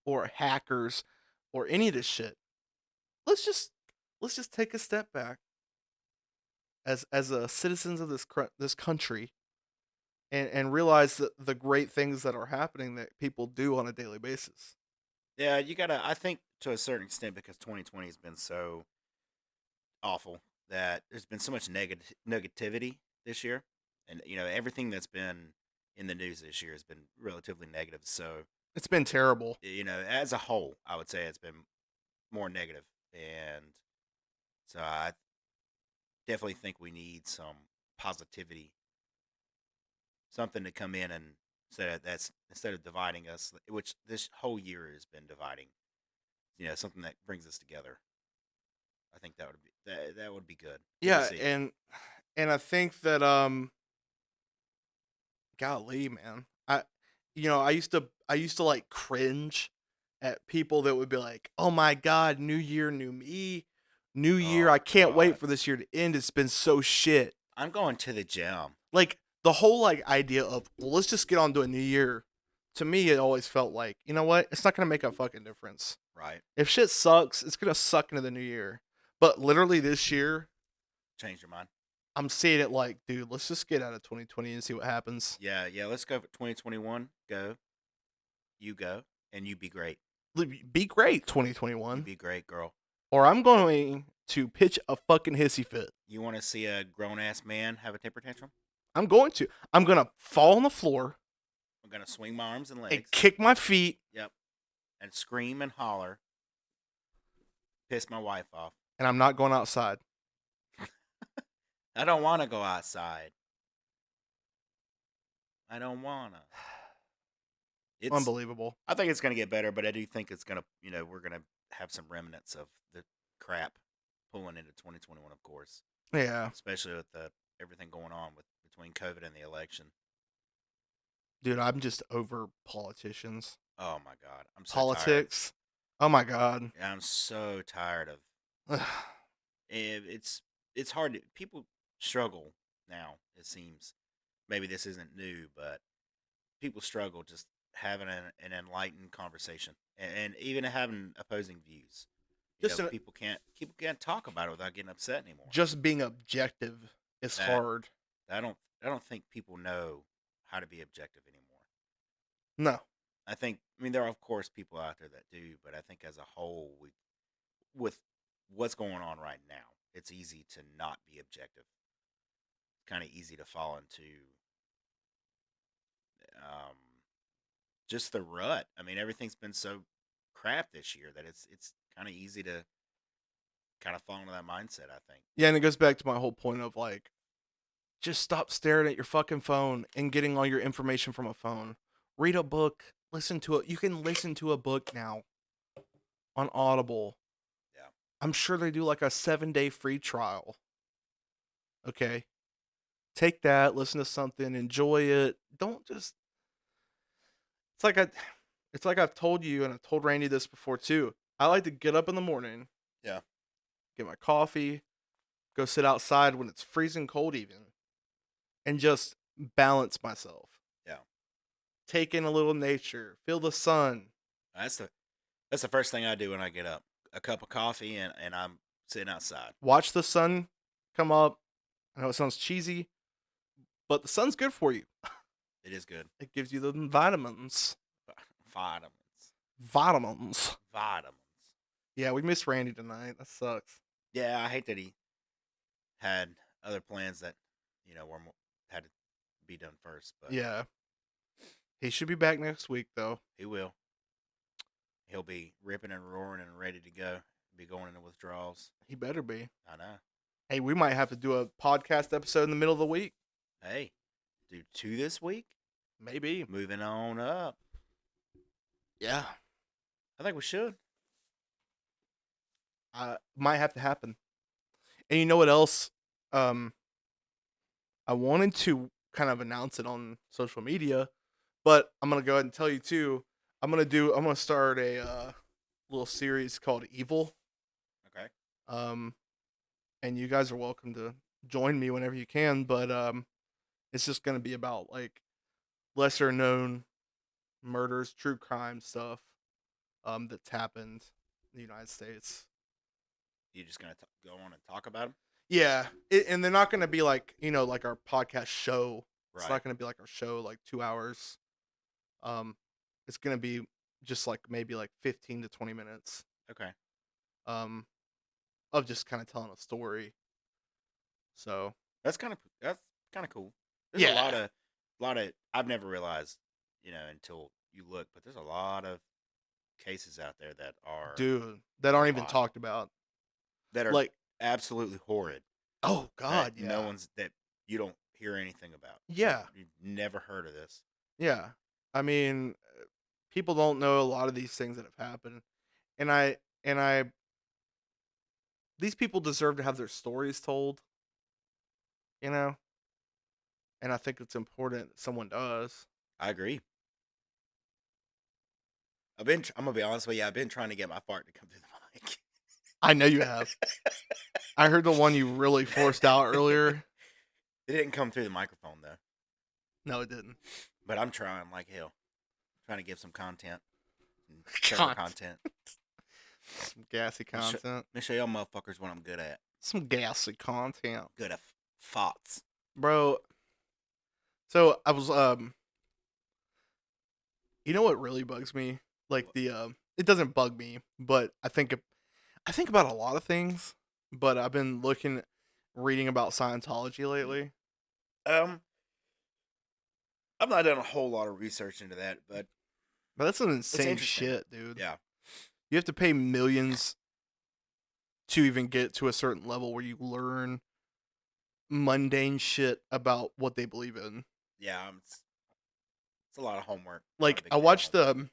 or hackers or any of this shit. Let's just let's just take a step back as a citizens of this country and realize the great things that are happening that people do on a daily basis. Yeah, you gotta. I think to a certain extent because 2020 has been so awful that there's been so much negativity this year, and everything that's been in the news this year has been relatively negative. So It's been terrible. as a whole, I would say it's been more negative, and so I definitely think we need some positivity, something to come in and instead of dividing us, which this whole year has been dividing. Something that brings us together. I think that would be good. Good to Yeah, see. and I think that golly, man. I used to like cringe at people that would be like, "Oh my god, new year, new me. New year. Oh I can't wait God, for this year to end. It's been so shit." I'm going to the gym. Like the whole like idea of, well, let's just get on to a new year. To me, it always felt like, you know what? It's not gonna make a fucking difference. Right, If shit sucks, it's gonna suck into the new year. But literally this year, change your mind. I'm seeing it like, dude, let's just get out of 2020 and see what happens. Yeah, yeah. Let's go for 2021. Go, and you be great. Be great, You 2021, be great, girl. or I'm going to pitch a fucking hissy fit. You want to see a grown ass man have a temper tantrum? I'm going to. I'm gonna fall on the floor I'm gonna swing my arms and and legs. kick my feet, Yep, and scream and holler, piss my wife off. and I'm not going outside. I don't want to go outside. I don't wanna. It's. Unbelievable. I think it's gonna get better, but I do think it's gonna. We're gonna have some remnants of the crap pulling into 2021, of course, Yeah, especially with the everything going on with between COVID and the election. dude, I'm just over politicians, Oh my god, I'm so tired. politics. Oh my god. I'm so tired of. It's hard to people struggle now. It seems maybe this isn't new, but people struggle just having an enlightened conversation and even having opposing views. just an, People can't talk about it without getting upset anymore. just being objective is That hard. I don't think people know how to be objective anymore. No. I mean there are of course people out there that do, but I think as a whole with what's going on right now, it's easy to not be objective. Kind of easy to fall into um, just the rut. I mean, everything's been so crap this year that it's kind of easy to kind of fall into that mindset. I think. Yeah, and it goes back to my whole point of like, just stop staring at your fucking phone and getting all your information from a phone. Read a book, listen to it. You can listen to a book now on Audible. Yeah. I'm sure they do like a 7-day free trial. Okay. Take that, listen to something, enjoy it. Don't just it's like I it's like I've told you and I've told Randy this before too. I like to get up in the morning, Yeah. get my coffee, go sit outside when it's freezing cold even, and just balance myself. Yeah. Take in a little nature, feel the sun, That's the first thing I do when I get up. A cup of coffee and I'm sitting outside. watch the sun come up. I know it sounds cheesy, but the sun's good for you. It is good. It gives you the vitamins. Vitamins. Vitamins. Vitamins. Yeah, we missed Randy tonight. That sucks. Yeah, I hate that he had other plans that had to be done first, but Yeah. He should be back next week though. he will. He'll be ripping and roaring and ready to go. Be going into withdrawals. He better be. I know. Hey, we might have to do a podcast episode in the middle of the week. Hey, do 2 this week. Maybe. Moving on up. Yeah. I think we should. Might have to happen. And you know what else? I wanted to kind of announce it on social media, but I'm gonna go ahead and tell you too. I'm gonna start a little series called Evil. Okay. Um, and you guys are welcome to join me whenever you can. But it's just gonna be about like lesser known murders, true crime stuff that's happened in the United States. You just gonna go on and talk about them, Yeah, and they're not going to be like, like our podcast show. It's right? not going to be like our show, like 2 hours. Um, it's going to be just like maybe like 15 to 20 minutes Okay, um, of just kind of telling a story. So, that's kind of cool. There's yeah, a lot of I've never realized, until you look, but there's a lot of cases out there that are dude, that a aren't even lot talked about. that are Like, absolutely horrid oh, that God, no yeah. one's that you don't hear anything about. Yeah, You've never heard of this. yeah. I mean, people don't know a lot of these things that have happened. And I, these people deserve to have their stories told, you know? And I think it's important that someone does. I agree. I'm gonna be honest with you. I've been trying to get my fart to come through the mic. I know you have. I heard the one you really forced out earlier. It didn't come through the microphone though, No, it didn't. but I'm trying like hell, trying to give some content, some trailer God, content. some gassy Let content. me show y'all motherfuckers what I'm good at. Some gassy content. Good at farts. Bro, so I was you know what really bugs me? Like the it doesn't bug me, but I think about a lot of things, but I've been reading about Scientology lately. Um, I've not done a whole lot of research into that, but But that's some it's insane interesting. shit, dude. Yeah, You have to pay millions to even get to a certain level where you learn mundane shit about what they believe in. yeah. It's a lot of homework. I'm not a Like big I fan of watched homework.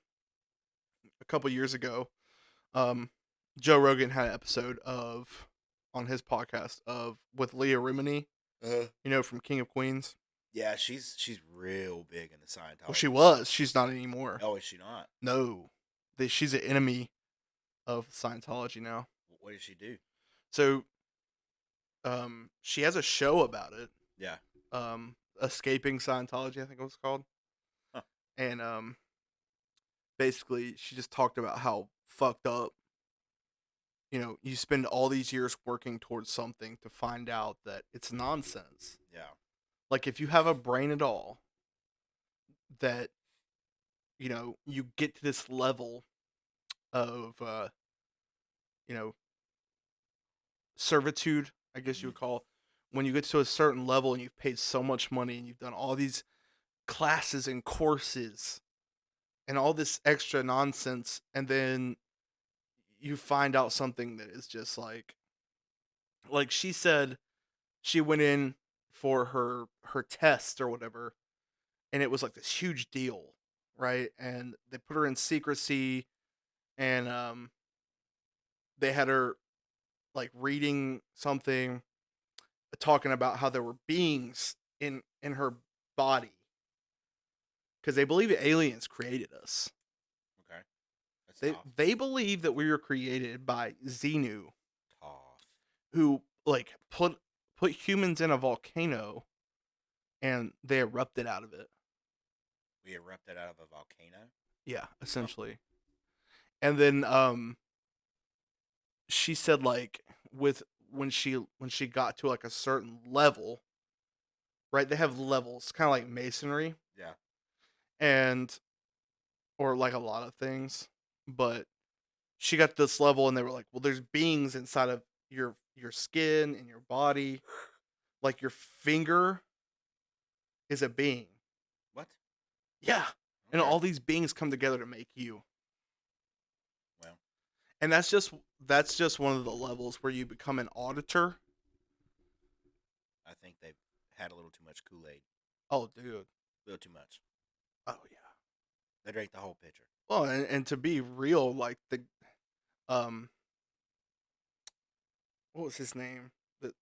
a couple years ago, um, Joe Rogan had an episode of on his podcast of with Leah Remini, from King of Queens. Yeah, she's real big into Well, she Scientology stuff. was. She's not anymore. Oh, is she not? No, she's an enemy of Scientology now. What did she do? So, she has a show about it. Yeah. Escaping Scientology, I think it was called. Huh. And basically, she just talked about how fucked up. You spend all these years working towards something to find out that it's nonsense. Yeah. Like if you have a brain at all, that you get to this level of you know servitude, I guess you Mhm. would call, when you get to a certain level and you've paid so much money and you've done all these classes and courses and all this extra nonsense, and then you find out something that is just like she said she went in for her test or whatever, and it was like this huge deal, right? And they put her in secrecy, and they had her like reading something talking about how there were beings in her body because they believe aliens created us. Okay. That's They tough. they believe that we were created by Xenu, Tough. who like put humans in a volcano and they erupted out of it. We erupted out of a volcano. Yeah, Huh. essentially. And then she said like with when she got to like a certain level, right? They have levels, kind of like masonry Yeah. and or like a lot of things, but she got to this level and they were like, "Well, there's beings inside of your skin and your body. Like your finger is a being." What? Yeah. And Okay. all these beings come together to make you. Well, And that's just one of the levels where you become an auditor. I think they've had a little too much Kool Aid. Oh, dude. A little too much. Oh yeah. They drank the whole pitcher. Well, and to be real, like the um what was his name? The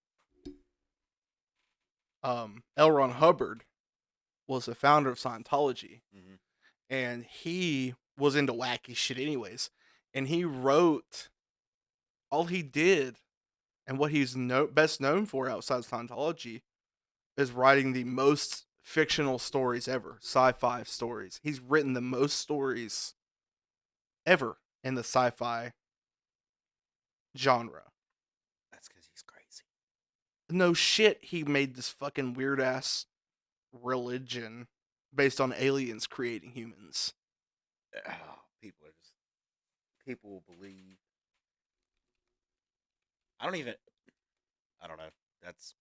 L. Ron Hubbard was the founder of Scientology, Mm-hmm. and he was into wacky shit anyways. And he wrote all he did, and what he's best known for outside of Scientology is writing the most fictional stories ever, sci-fi stories. He's written the most stories ever in the sci-fi genre. That's because he's crazy. No shit, he made this fucking weird ass religion based on aliens creating humans. Oh, people will believe. I don't even. I don't know. That's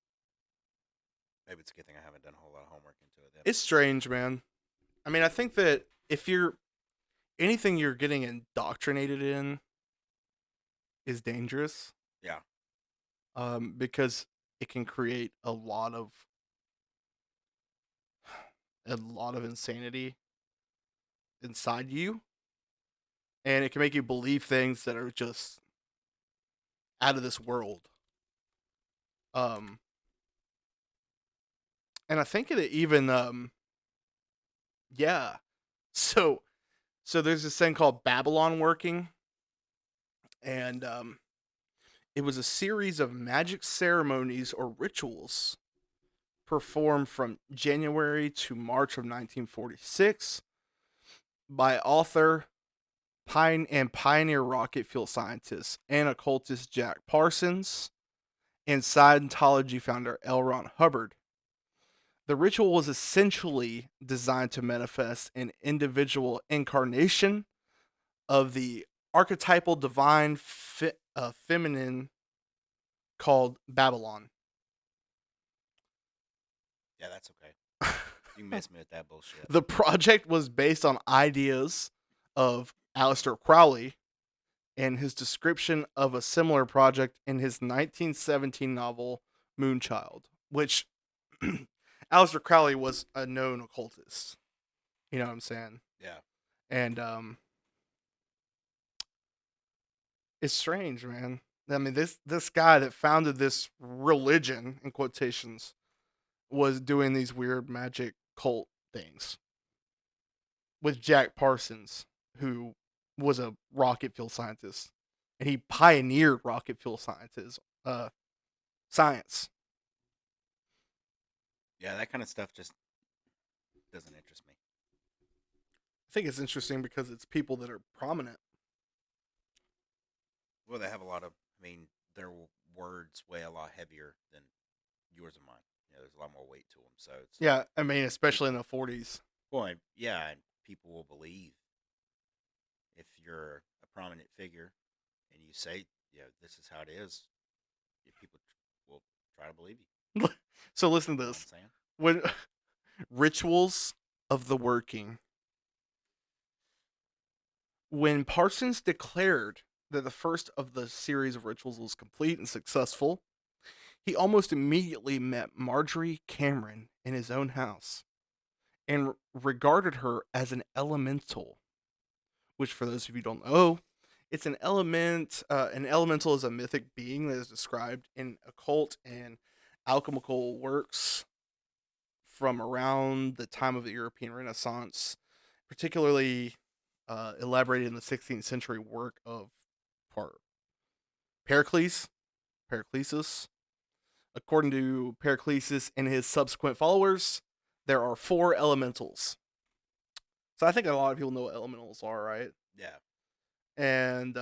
maybe it's a good thing I haven't done a whole lot of homework into it. Then. It's strange, man. I mean, I think that if you're anything you're getting indoctrinated in is dangerous, Yeah. because it can create a lot of insanity inside you, and it can make you believe things that are just out of this world. Um, and I think it even yeah. So there's this thing called Babylon working, and it was a series of magic ceremonies or rituals performed from January to March of 1946 by author pioneer rocket fuel scientist and occultist Jack Parsons and Scientology founder L. Ron Hubbard. The ritual was essentially designed to manifest an individual incarnation of the archetypal divine feminine called Babylon. Yeah, that's okay. You can miss me with that bullshit. The project was based on ideas of Aleister Crowley and his description of a similar project in his 1917 novel Moonchild, which Aleister Crowley was a known occultist. You know what I'm saying? Yeah. And it's strange, man. I mean, this guy that founded this religion in quotations was doing these weird magic cult things with Jack Parsons, who was a rocket fuel scientist, and he pioneered rocket fuel science. Yeah, that kind of stuff just doesn't interest me. I think it's interesting because it's people that are prominent. Well, they have a lot of. I mean, their words weigh a lot heavier than yours and mine. There's a lot more weight to them. So it's Yeah, I mean, especially in the 40s. well, yeah, and people will believe if you're a prominent figure and you say, this is how it is. People will try to believe you. So listen to You know what I'm this. saying? When rituals of the working. When Parsons declared that the first of the series of rituals was complete and successful, he almost immediately met Marjorie Cameron in his own house and regarded her as an elemental, which, for those of you who don't know, it's an element. An elemental is a mythic being that is described in occult and alchemical works from around the time of the European Renaissance, particularly elaborated in the 16th century work of Pericles. Periclesis. According to Periclesis and his subsequent followers, there are 4 elementals. So I think a lot of people know what elementals are, right? Yeah. And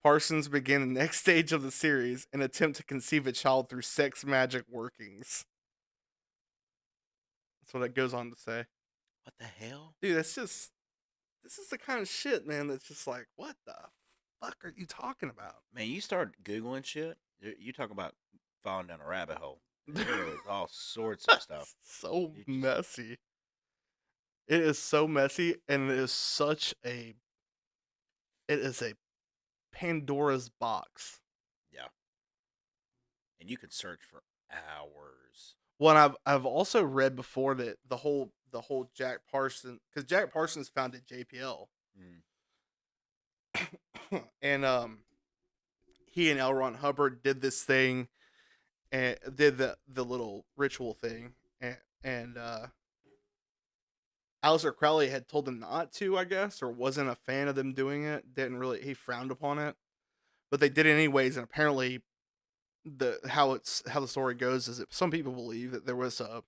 Parsons began the next stage of the series, an attempt to conceive a child through sex magic workings. That's what it goes on to say. What the hell? Dude, this is the kind of shit, man, that's just like, what the fuck are you talking about? Man, you start Googling shit, you talk about falling down a rabbit hole. There is all sorts of stuff. So You just, messy. It is so messy, and it is a Pandora's box. yeah. And you could search for hours. Well, I've also read before that the whole Jack Parsons, because Jack Parsons founded JPL, Mm. and he and L. Ron Hubbard did this thing and did the little ritual thing, and Aleister Crowley had told them not to, I guess, or wasn't a fan of them doing it. Didn't really, he frowned upon it, but they did it anyways, and apparently how the story goes is that some people believe that there was a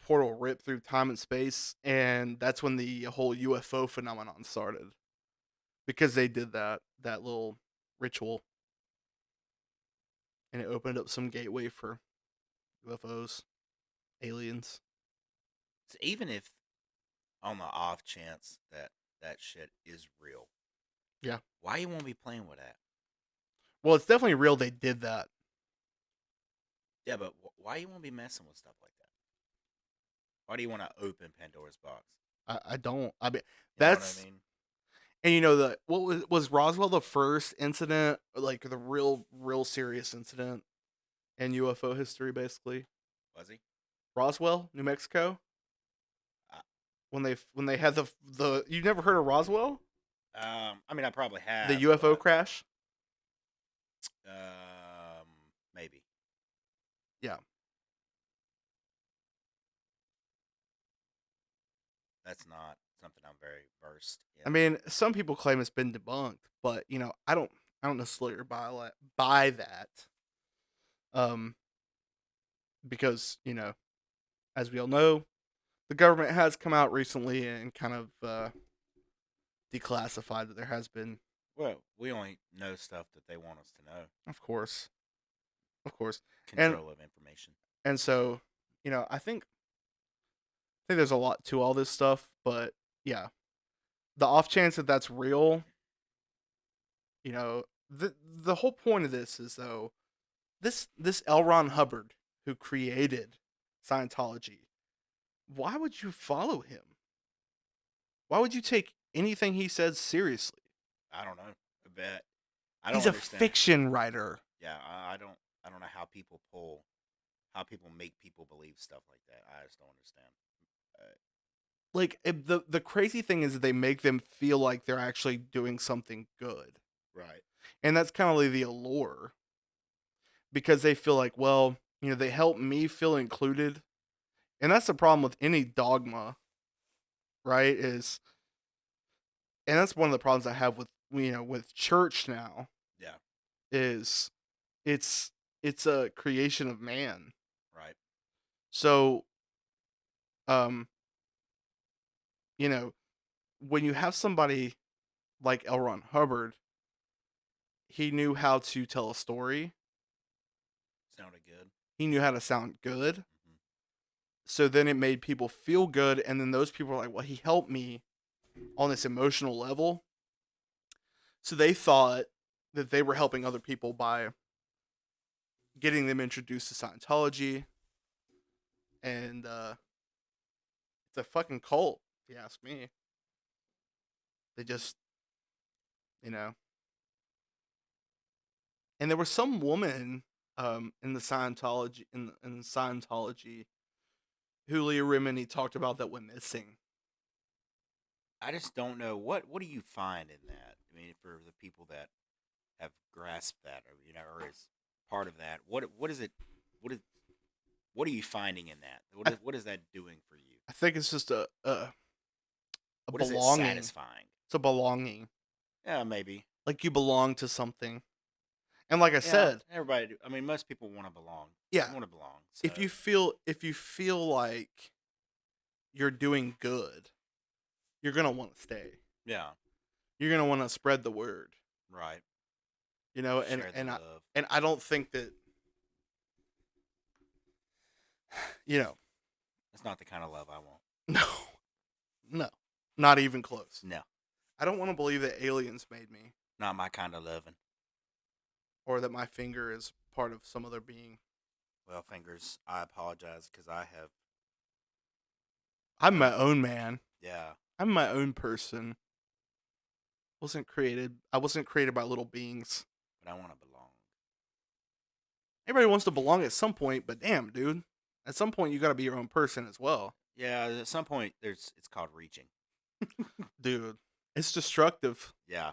portal rip through time and space, and that's when the whole UFO phenomenon started because they did that little ritual, and it opened up some gateway for UFOs, aliens. So even if on the off chance that that shit is real, Yeah. why you won't be playing with that? Well, it's definitely real. They did that. Yeah, but why you won't be messing with stuff like that? Why do you want to open Pandora's box? I don't. I mean, You know what I that's mean? and you know the what was Roswell the first incident, like the real serious incident in UFO history, basically. Was he? Roswell, New Mexico, Uh, when they had the you never heard of Roswell, I mean, I probably the have, UFO but crash. um, maybe Yeah, that's not something I'm very versed I in. mean, some people claim it's been debunked, but you know, I don't necessarily buy that, um, because you know, as we all know, the government has come out recently and kind of declassified that there has been, Well, we only know stuff that they want us to know. of course, of course, and Control of information. so you know, I think there's a lot to all this stuff, but yeah, the off chance that that's real, you know, the whole point of this is though this L. Ron Hubbard who created Scientology, why would you follow him? Why would you take anything he says seriously? I don't know. But I don't He's a understand. fiction writer. Yeah, I don't. I don't know how people how people make people believe stuff like that. I just don't understand. Like the crazy thing is that they make them feel like they're actually doing something good, Right. and that's kind of like the allure because they feel like, well, you know, they help me feel included, and that's the problem with any dogma, right? Is and that's one of the problems I have with you know with church now Yeah. is it's it's a creation of man. Right. So, um, you know, when you have somebody like L. Ron Hubbard, he knew how to tell a story. Sounded good. He knew how to sound good. Hmm. So then it made people feel good, and then those people are like, "Well, he helped me on this emotional level." So they thought that they were helping other people by getting them introduced to Scientology, and it's a fucking cult, if you ask me. They just, you know, and there was some woman in the Scientology in Scientology who Leah Remini talked about that went missing. I just don't know what do you find in that. I mean, for the people that have grasped that, or or is part of that, what is it? What is what are you finding in that? I, What is that doing for you? I think it's just a What is it belonging. satisfying? It's a belonging, Yeah, maybe. like you belong to something. And like I Yeah, said, everybody. I mean, most people want to belong. yeah, Want to belong. So if you feel like you're doing good, you're gonna want to stay. yeah, You're gonna want to spread the word, right. you know. Share the love. And I don't think that you know. That's not the kind of love I want. No, no, not even close. No, I don't want to believe that aliens made me not my kind of loving. or that my finger is part of some other being. Well, fingers. I apologize because I have I'm done. my own man. Yeah, I'm my own person. I wasn't created by little beings. but I want to belong. Everybody wants to belong at some point, but damn, dude. At some point you got to be your own person as well. Yeah, at some point, there's. It's called reaching. Dude, it's destructive. Yeah,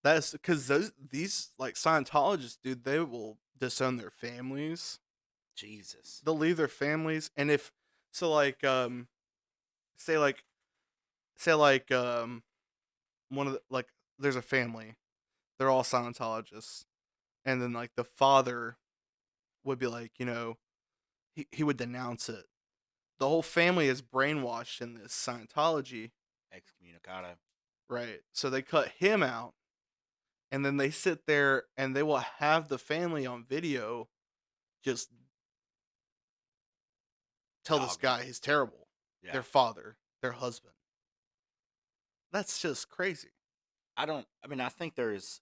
That's because these like Scientologists, dude, they will disown their families. Jesus. They'll leave their families, and if so, like say like say like one of the, like there's a family, they're all Scientologists. and then like the father would be like, he would denounce it. The whole family is brainwashed in this Scientology, Excommunicado. right? So they cut him out, and then they sit there and they will have the family on video just tell this Dogging him. guy he's terrible. Yeah. Their father, their husband. That's just crazy. I mean, I think there's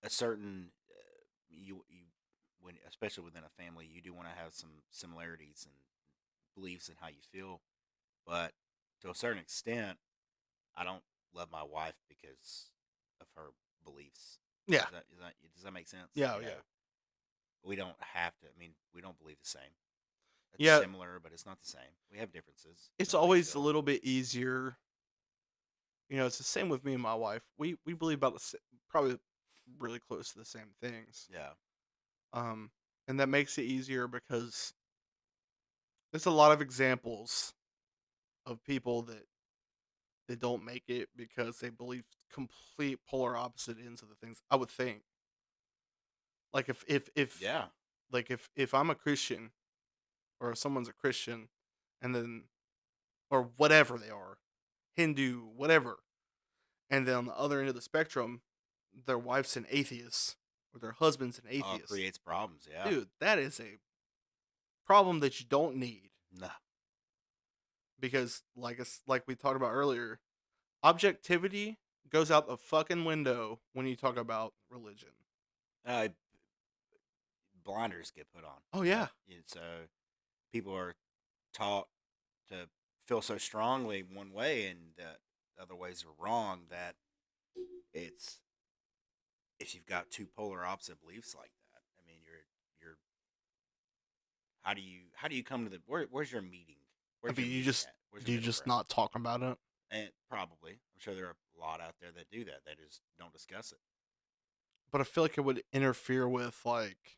a certain you when especially within a family, you do want to have some similarities and beliefs in how you feel, but to a certain extent, I don't love my wife because of her beliefs. Yeah. Does that make sense? Yeah, You know, yeah. we don't have to. I mean, we don't believe the same. It's Yeah, similar, but it's not the same. We have differences in it's the way we always a feel. little bit easier. It's the same with me and my wife. We believe about probably really close to the same things. Yeah. Um and that makes it easier because there's a lot of examples of people that don't make it because they believe complete polar opposite ends of the things. I would think. Like if Yeah. like if I'm a Christian or if someone's a Christian and then or whatever they are, Hindu, whatever, and then on the other end of the spectrum, their wife's an atheist or their husband's an All atheist. creates problems. Yeah. Dude, that is a problem that you don't need No. because like we talked about earlier, objectivity goes out the fucking window when you talk about religion. Uh, Blinders get put on. Oh You know, yeah. so people are taught to feel so strongly one way, and that other ways are wrong. That it's if you've got two polar opposite beliefs like that. I mean, you're how do you come to the where's your meeting? I Where's your mean, meeting at? Where's your do you middle just ground? not talk about it? And probably, I'm sure there are a lot out there that do that. They just don't discuss it. But I feel like it would interfere with like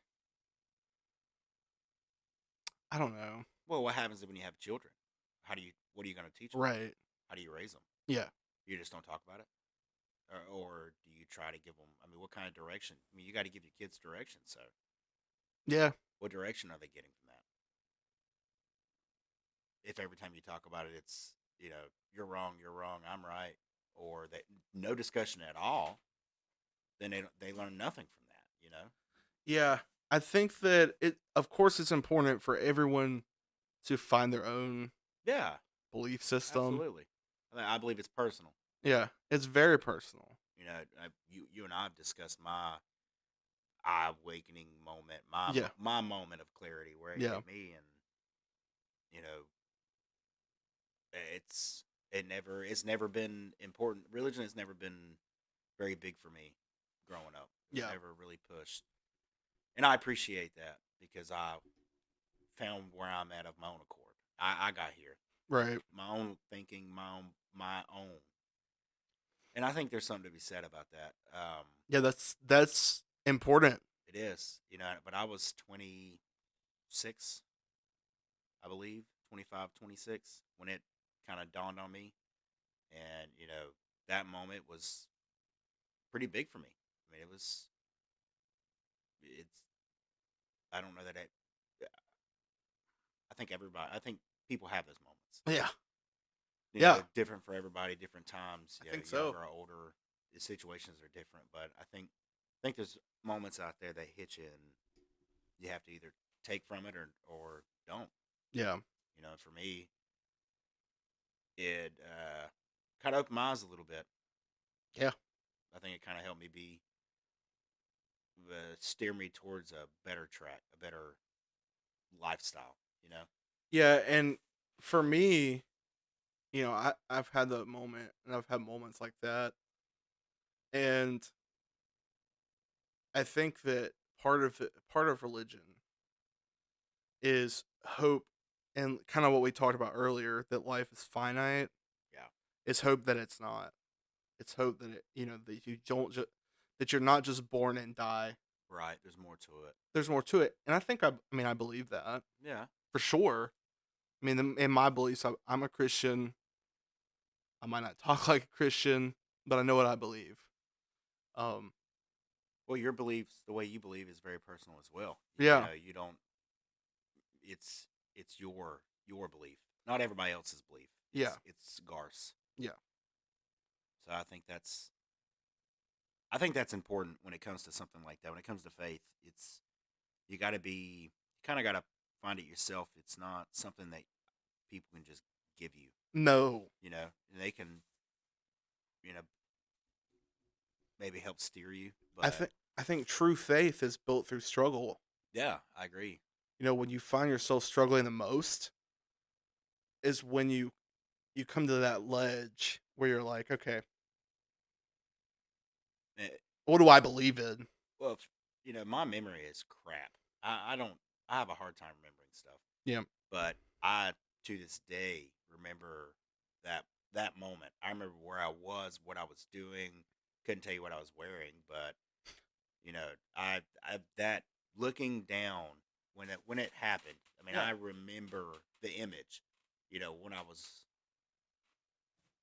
I don't know. Well, what happens when you have children? What are you going to teach them? Right. How do you raise them? Yeah. You just don't talk about it, or do you try to give them? I mean, what kind of direction? I mean, you got to give your kids direction. So, Yeah. what direction are they getting from that? If every time you talk about it, it's you're wrong, I'm right, or that no discussion at all, then they learn nothing from that. Yeah. I think that it of course it's important for everyone to find their own Yeah, belief system. absolutely. I believe it's personal. Yeah. It's very personal. You and I have discussed my eye awakening moment, Yeah. my moment of clarity where it Yeah. hit me, and you know, it's never been important. Religion has never been very big for me growing up. It was Yeah. never really pushed, and I appreciate that because I found where I'm at of my own accord. I got here, Right. my own thinking, my own, and I think there's something to be said about that. Yeah, that's important. It is, but I was 26, I believe, 25, 26 when it kind of dawned on me, and that moment was pretty big for me. I mean, it's I don't know that I think people have those moments. Yeah. Yeah. Different for everybody, different times. I think so. Younger or older, the situations are different. But I think there's moments out there that hit you, and you have to either take from it or don't. Yeah. For me, it kind of opened my eyes a little bit. Yeah. I think it kind of helped me steer me towards a better track, a better lifestyle. Yeah, and for me, I've had the moment and I've had moments like that. And I think that part of religion is hope and kind of what we talked about earlier that life is finite. Yeah, It's hope that it's not. It's hope that that you don't that you're not just born and die. right. There's more to it. There's more to it. And I mean I believe that Yeah. for sure. I mean in my beliefs I'm a Christian. I might not talk like a Christian, but I know what I believe. Um Well, your beliefs, the way you believe, is very personal as well. You Yeah, know, you don't. It's your belief, not everybody else's belief. yeah, It's Garth's. yeah. So I think that's important when it comes to something like that. When it comes to faith, it's you got to be you kind of got to find it yourself. It's not something that people can just give you. No, And they can you know maybe help steer you, I but think I think true faith is built through struggle. yeah, I agree. When you find yourself struggling the most is when you come to that ledge where you're like, okay, Eh, what do I believe in? well, my memory is crap. I don't. I have a hard time remembering stuff, Yeah, but I to this day remember that that moment. I remember where I was, what I was doing. Couldn't tell you what I was wearing, but you know, I that looking down when it happened. I mean, yeah. I remember the image. When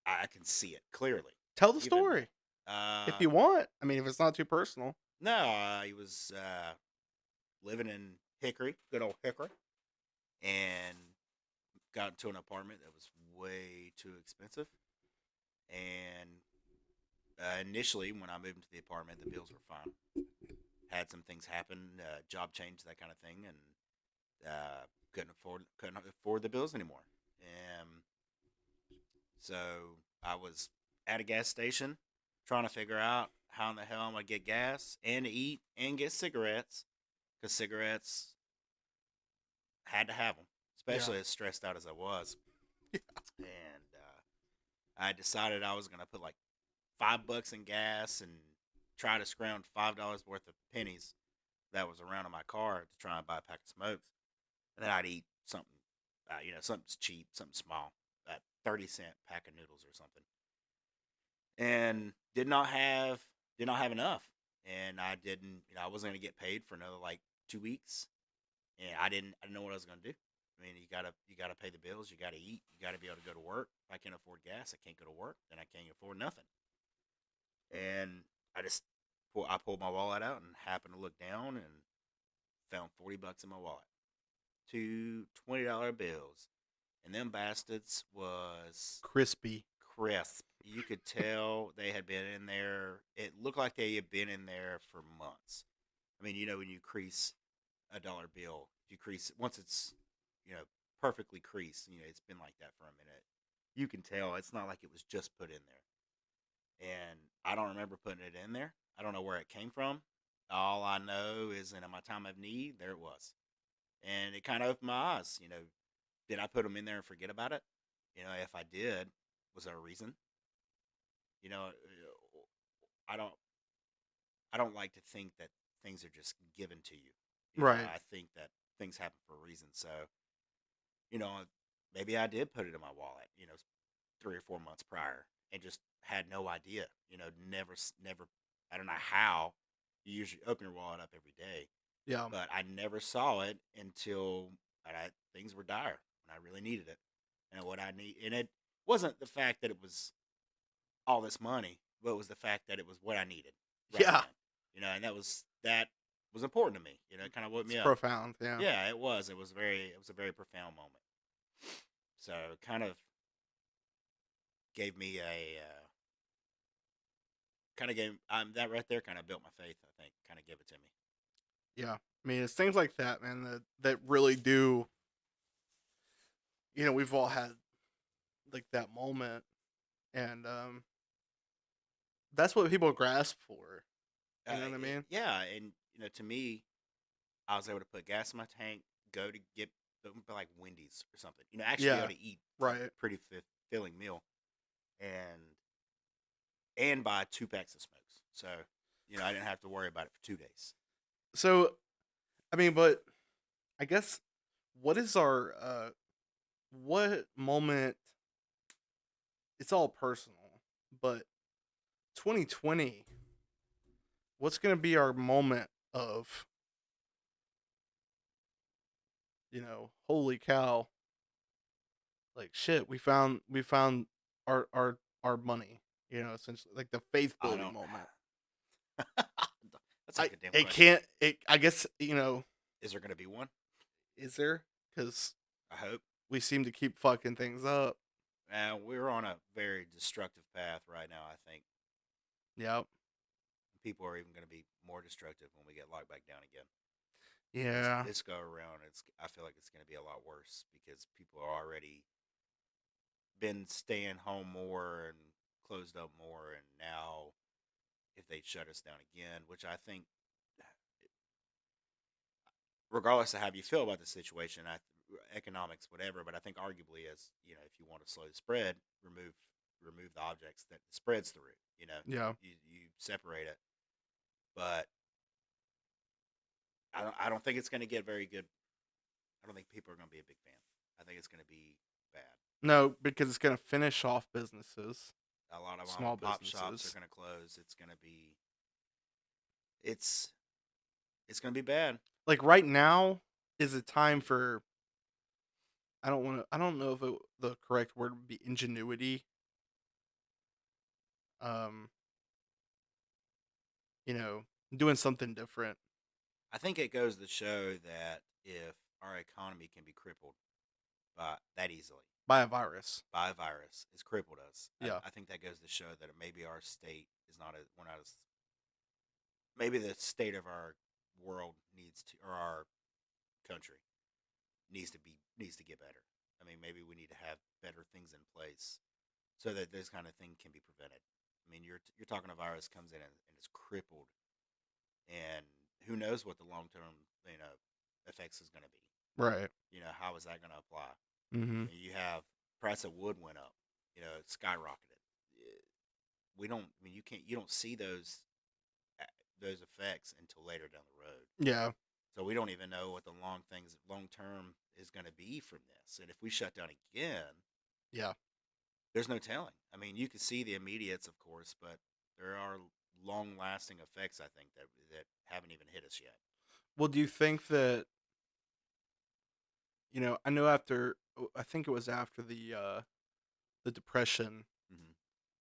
I can see it clearly, Tell the even story if uh, you want. I mean, if it's not too personal. no, he was living in Hickory, good old Hickory, and got into an apartment that was way too expensive. And initially, when I moved into the apartment, the bills were fine. Had some things happen, job change, that kind of thing, and couldn't afford the bills anymore. And so I was at a gas station trying to figure out how in the hell I'm gonna get gas and eat and get cigarettes because cigarettes had to have them, Yeah. especially as stressed out as I was. And I decided I was gonna put like $5 in gas and try to scrounge $5 worth of pennies that was around in my car to try and buy a pack of smokes. And then I'd eat something, something's cheap, something small, that 30-cent pack of noodles or something, and did not have enough, and I wasn't gonna get paid for another like 2 weeks, and I didn't know what I was gonna do. I mean, you gotta pay the bills, you gotta eat, you gotta be able to go to work. If I can't afford gas, I can't go to work, then I can't afford nothing. And I just I pulled my wallet out and happened to look down and found $40 in my wallet, two $20 bills, and them bastards was Crispy. crisp. You could tell they had been in there. It looked like they had been in there for months. I mean, when you crease a dollar bill, you crease it once it's you know perfectly creased. It's been like that for a minute. You can tell it's not like it was just put in there. And I don't remember putting it in there. I don't know where it came from. All I know is that in my time of need, there it was, and it kind of opened my eyes. Did I put them in there and forget about it? If I did, was there a reason? You know, I don't I don't like to think that things are just given to you. Right. I think that things happen for a reason. So, you know, maybe I did put it in my wallet, 3 or 4 months prior and just had no idea. Never. I don't know how you usually open your wallet up every day, Yeah. but I never saw it until things were dire and I really needed it. And what I need, and it wasn't the fact that it was all this money, but it was the fact that it was what I needed right Yeah. then. And that was important to me. It kind of woke It's me up. profound. Yeah. Yeah, it was. It was a very profound moment. So it kind of gave me a kind of gave that right there kind of built my faith. I think kind of gave it to me. Yeah. I mean, it's things like that, man, that really do. We've all had like that moment, and that's what people grasp for. You know what I mean? Yeah, and to me, I was able to put gas in my tank, go to get like Wendy's or something. Actually be able Yeah. to eat a Right. pretty filling meal, and buy 2 packs of smokes. So I didn't have to worry about it for 2 days. So, I mean, but I guess what is our what moment? It's all personal, but 2020. What's gonna be our moment of holy cow, like shit, we found our money, essentially like the faith I building don't. moment. That's a good damn it question. can't. I guess Is there going to be one? is there? Because I hope. we seem to keep fucking things up. We're on a very destructive path right now. I think Yep. people are even going to be more destructive when we get locked back down again. Yeah. This go around, I feel like it's going to be a lot worse because people are already been staying home more and closed up more, and now if they shut us down again, which I think, regardless of how you feel about the situation, economics, whatever, but I think arguably, as you know, if you want to slow the spread, remove the objects that spreads through. You know, Yeah. you separate it, but I don't think it's going to get very good. I don't think people are going to be a big fan. I think it's going to be bad. No, because it's gonna finish off businesses, A lot of mom small and pop shops are businesses. going to close. It's it's going to be bad. Like right now is a time for. I don't want to. I don't know if the correct word would be ingenuity. Um, you know, doing something different I think it goes to show that if our economy can be crippled by that easily by a virus. by a virus, it's crippled us. Yeah. I think that goes to show that maybe our state is not as we're not as maybe the state of our world needs to, or our country needs to get better. I mean, maybe we need to have better things in place so that this kind of thing can be prevented. I mean, you're talking a virus comes in and is crippled, and who knows what the long term effects is going to be. Right. How is that going to apply? Mm-hmm. You have price of wood went up, it skyrocketed. We don't. I mean, you don't see those effects until later down the road. Yeah. So we don't even know what the long term is going to be from this. And if we shut down again, Yeah. there's no telling. I mean, you can see the immediates, of course, but there are long lasting effects. I think that haven't even hit us yet. Well, do you think that I know after I think it was after the depression, Mm-hmm.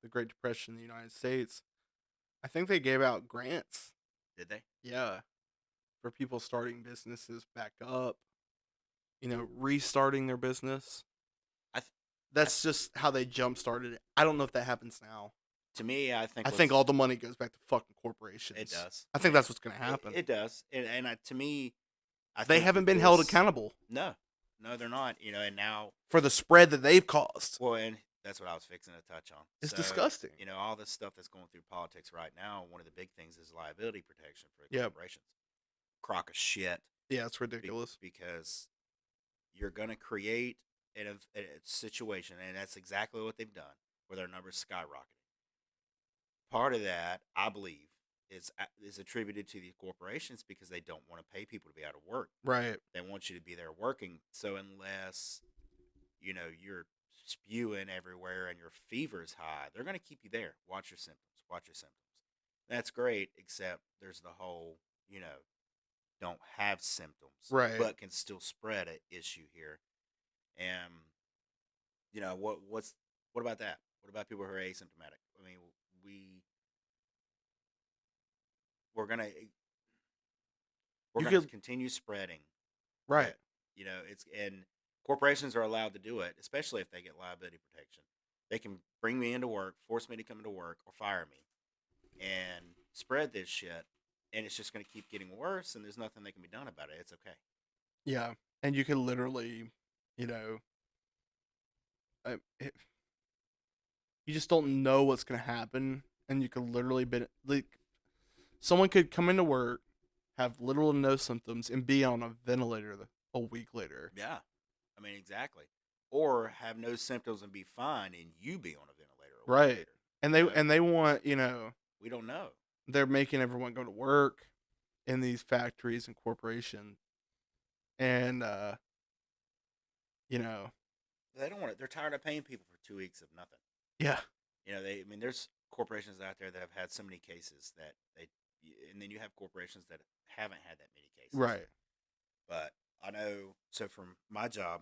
the Great Depression in the United States, I think they gave out grants. Did they? Yeah, for people starting businesses back up, restarting their business. I, th- I That's just how they jump started it. I don't know if that happens now. to me, I I think think what's all the money goes back to fucking it corporations. does. I think that's what's going to happen. It does, and to me, I They think haven't that been held this accountable no, no, they're not. And now, for the spread that they've caused. well, and that's what I was fixing to touch on. It's So, disgusting. all this stuff that's going through politics right now, one of the big things is liability protection for Yep. corporations. Crock of shit. Yeah, it's ridiculous. Because you're going to create a situation, and that's exactly what they've done, where their numbers skyrocketed. Part of that, I believe, is attributed to the corporations because they don't want to pay people to be out of work. Right. They want you to be there working. So unless you're spewing everywhere and your fever's high, they're going to keep you there. Watch your symptoms. Watch your symptoms. That's great, except there's the whole don't have symptoms Right. but can still spread a issue here. And what about that? What about people who are asymptomatic? I mean, we're gonna we're You gonna could continue spreading right. that. It's and corporations are allowed to do it, especially if they get liability protection. They can bring me into work, force me to come into work, or fire me, and spread this shit. And it's just going to keep getting worse, and there's nothing that can be done about it. It's okay. Yeah. And you could literally, you know, it, you just don't know what's going to happen. And you could literally be like, someone could come into work, have little to no symptoms, and be on a ventilator a week later. Yeah, I mean exactly. Or have no symptoms and be fine, and you be on a ventilator a week Right. later. And You they know, and they want, we don't know. they're making everyone go to work in these factories and corporations. And you know, They don't want it. They're tired of paying people for 2 weeks of nothing. yeah. I mean, there's corporations out there that have had so many cases that and then you have corporations that haven't had that many cases. Right. But I know, so from my job,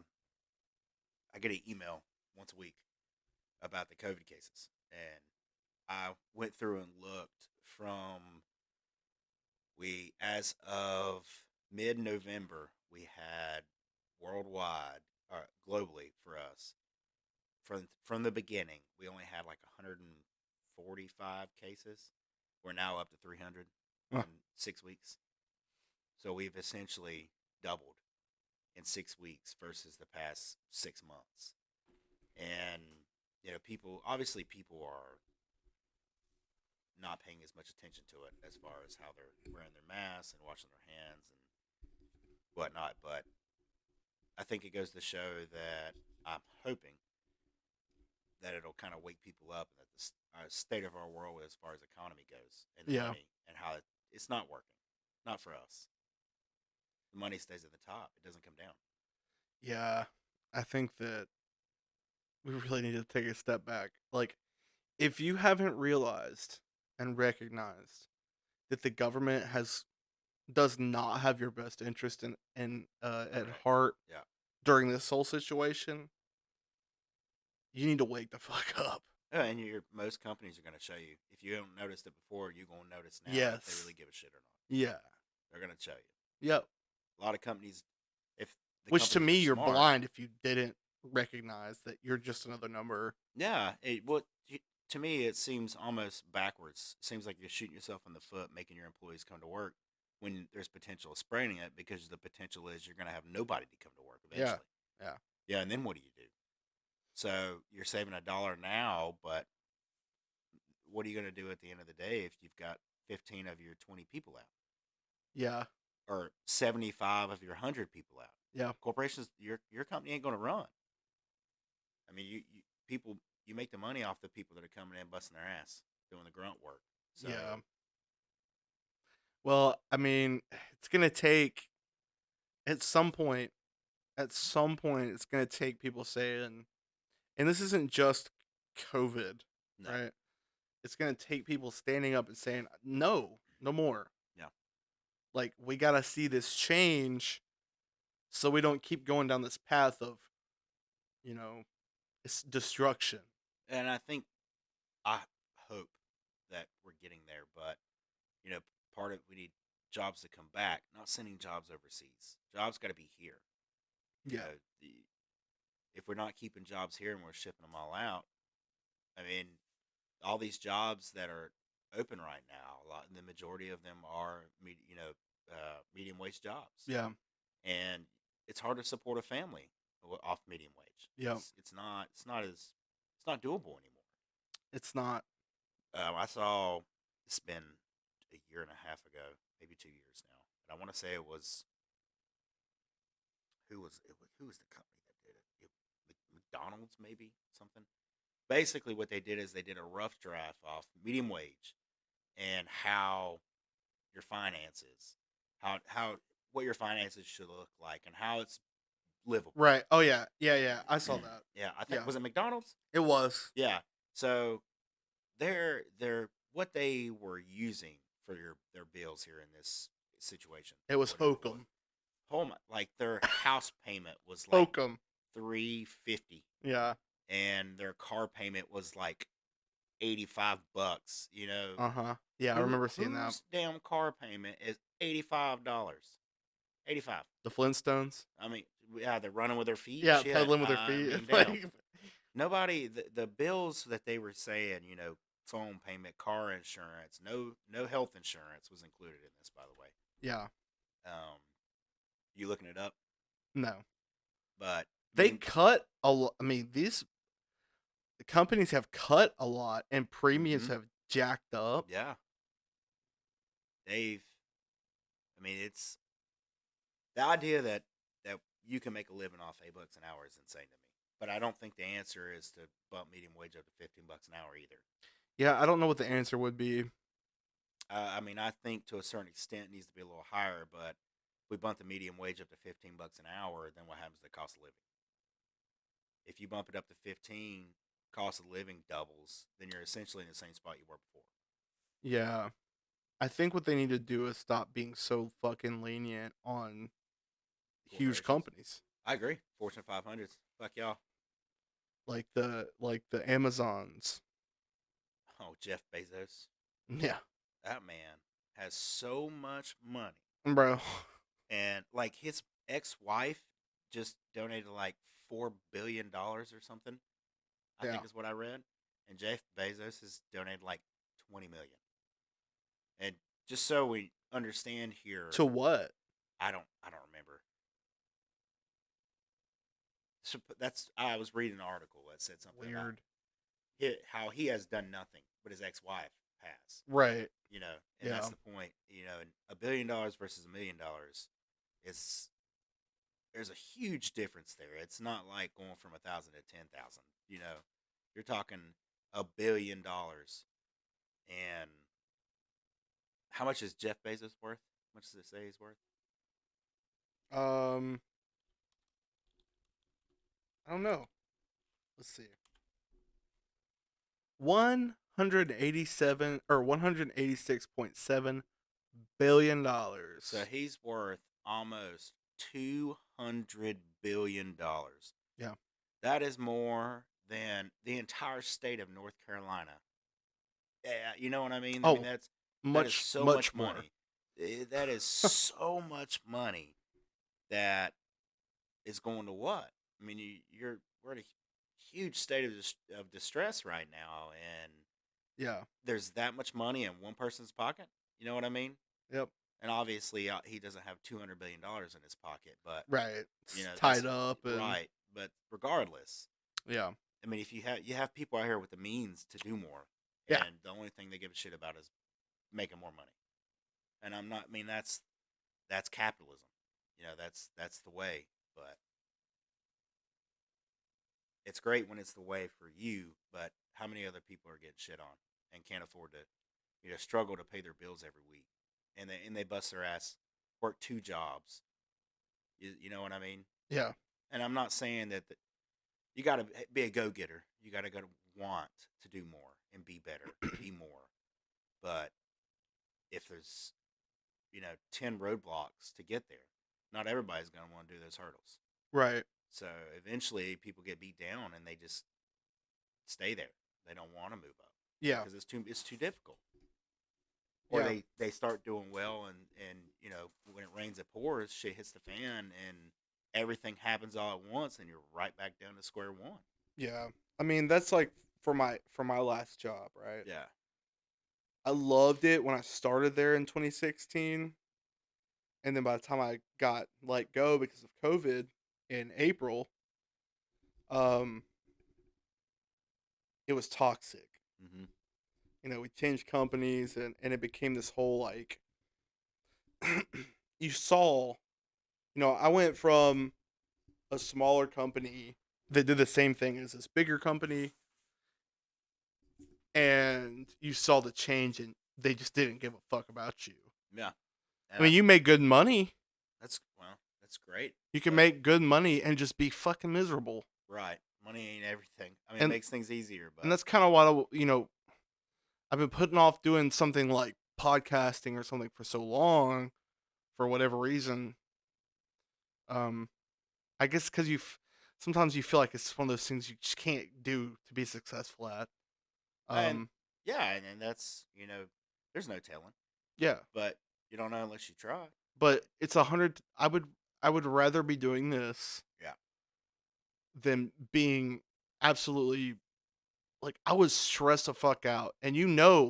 I get an email once a week about the COVID cases, and I went through and looked from We, as of mid-November, we had worldwide, globally for us, from the beginning, we only had like 145 cases. We're now up to 300 Huh. in 6 weeks. So we've essentially doubled in 6 weeks versus the past 6 months. And people are not paying as much attention to it as far as how they're wearing their masks and washing their hands and whatnot. But I think it goes to show that I'm hoping that it'll kind of wake people up and that the state of our world as far as economy goes and the Yeah. money and how it's not working, not for us. The money stays at the top; it doesn't come down. Yeah. I think that we really need to take a step back. Like, if you haven't realized and recognized that the government does not have your best interest in at Correct. heart Yeah. during this whole situation, you need to wake the fuck up. And most companies are going to show you. If you haven't noticed it before, you're going to notice now if they Yes. really give a shit or not. Yeah. They're going to show you. Yep. A lot of companies, if the Which to companies are me, you're smart, blind if you didn't recognize that you're just another number. yeah. To me, it seems almost backwards. It seems like you're shooting yourself in the foot, making your employees come to work when there's potential of spreading it, because the potential is you're going to have nobody to come to work Yeah. eventually. Yeah. Yeah, and then what do you do? So you're saving $1 now, but what are you going to do at the end of the day if you've got 15 of your 20 people out, Yeah. or 75 of your 100 people out? Yeah. Corporations, your company ain't going to run. I mean, you make the money off the people that are coming in busting their ass doing the grunt work. So Yeah. Well, I mean, it's gonna take at some point. At some point, it's gonna take people saying, and this isn't just COVID, no, right? It's gonna take people standing up and saying, "No, no more." yeah, Like, we gotta see this change, so we don't keep going down this path of, you know, it's destruction. and I hope that we're getting there, but you know, part of we need jobs to come back, not sending jobs overseas. Jobs got to be here. You Yeah. know, if we're not keeping jobs here and we're shipping them all out, I mean, all these jobs that are open right now, the majority of them are medium wage jobs, Yeah. and it's hard to support a family off medium wage. Yeah. It's not doable anymore. It's not. I saw it's been a year and a half ago, maybe 2 years now, and I want to say it was who was the company that did it? McDonald's, maybe something. Basically, what they did is they did a rough draft off medium wage and how your finances, how what your finances should look like, and how it's livable. Right. Oh yeah. Yeah. Yeah. I saw that. Yeah, I think Yeah. was it McDonald's? It was. Yeah. So they're what they were using for their bills here in this situation It was for an employee. hokum. Like their house payment was like Hokum. $350, Yeah. and their car payment was like $85. You know, Uh-huh. Yeah, I remember seeing that. whose damn car payment is $85? 85. The Flintstones. I mean, yeah, they're running with their feet. Yeah, Shit. pedaling with their I feet. mean, damn. Like, Nobody. The bills that they were saying, phone payment, car insurance, no health insurance was included in this. By the way, yeah. um, you looking it up? No. But They cut a lot. I mean, these companies have cut a lot and premiums Mhm. have jacked up. Yeah, they've. I mean, it's the idea that you can make a living off $8 an hour is insane to me. But I don't think the answer is to bump medium wage up to $15 an hour either. Yeah, I don't know what the answer would be. I mean, I think to a certain extent it needs to be a little higher, but if we bump the medium wage up to $15 an hour, then what happens to the cost of living? If you bump it up to 15, cost of living doubles, then you're essentially in the same spot you were before. Yeah. I think what they need to do is stop being so fucking lenient on huge Corporations. companies. I agree. Fortune 500s. Fuck y'all. Like the Amazons. Oh, Jeff Bezos. Yeah. That man. has so much money, bro. and like his ex-wife just donated like $4 billion or something. I Yeah. think is what I read, and Jeff Bezos has donated like 20 million. And just so we understand here, To what? I don't remember. So that's I was reading an article that said something about Weird. how he has done nothing, but his ex-wife has. Right. You know, and Yeah. that's the point. You know, and $1 billion versus $1 million is there's a huge difference there. It's not like going from 1,000 to 10,000. You know, you're talking $1 billion, and how much is Jeff Bezos worth? How much does it say he's worth? Um, I don't know. Let's see. 187 or $186.7 billion. So he's worth almost $200 billion. Yeah. That is more than the entire state of North Carolina. Yeah, you know what I mean. I mean Oh, that is much so much much more. money. That is so much money that is going to what? I mean, we're in a huge state of distress right now, and Yeah. there's that much money in one person's pocket. You know what I mean? Yep. And obviously, he doesn't have $200 billion in his pocket, but Right. you It's know tied that's up and right. But regardless, yeah. I mean, if you have people out here with the means to do more, Yeah. and the only thing they give a shit about is making more money. And I'm not. I mean, that's capitalism. You know, that's the way. But it's great when it's the way for you. But how many other people are getting shit on and can't afford to, struggle to pay their bills every week, and they bust their ass, work two jobs. You know what I mean? Yeah. And I'm not saying that you got to be a go getter. You got to want to do more and be better and be more. But if there's 10 roadblocks to get there, not everybody's going to want to do those hurdles. Right. So eventually, people get beat down and they just stay there. They don't want to move up Yeah. because it's too difficult. Or Yeah. they start doing well, and when it rains it pours, shit hits the fan, and everything happens all at once, and you're right back down to square one. Yeah. I mean, that's like for my last job, right? Yeah. I loved it when I started there in 2016, and then by the time I got let go because of COVID in April, um, it was toxic. Mm-hmm. We changed companies, and it became this whole like you saw, I went from a smaller company that did the same thing as this bigger company, and you saw the change, and they just didn't give a fuck about you. Yeah. I And mean, you make good money. that's great, You can but make good money and just be fucking miserable. right, money ain't everything. I mean, it And makes things easier, and but that's kind of what I've been putting off doing something like podcasting or something for so long for whatever reason. Um I guess cuz sometimes you feel like it's one of those things you just can't do to be successful at. and Um yeah, and that's there's no telling, yeah, but you don't know unless you try. but it's 100. I would rather be doing this Yeah. than being absolutely like I was stressed the fuck out. And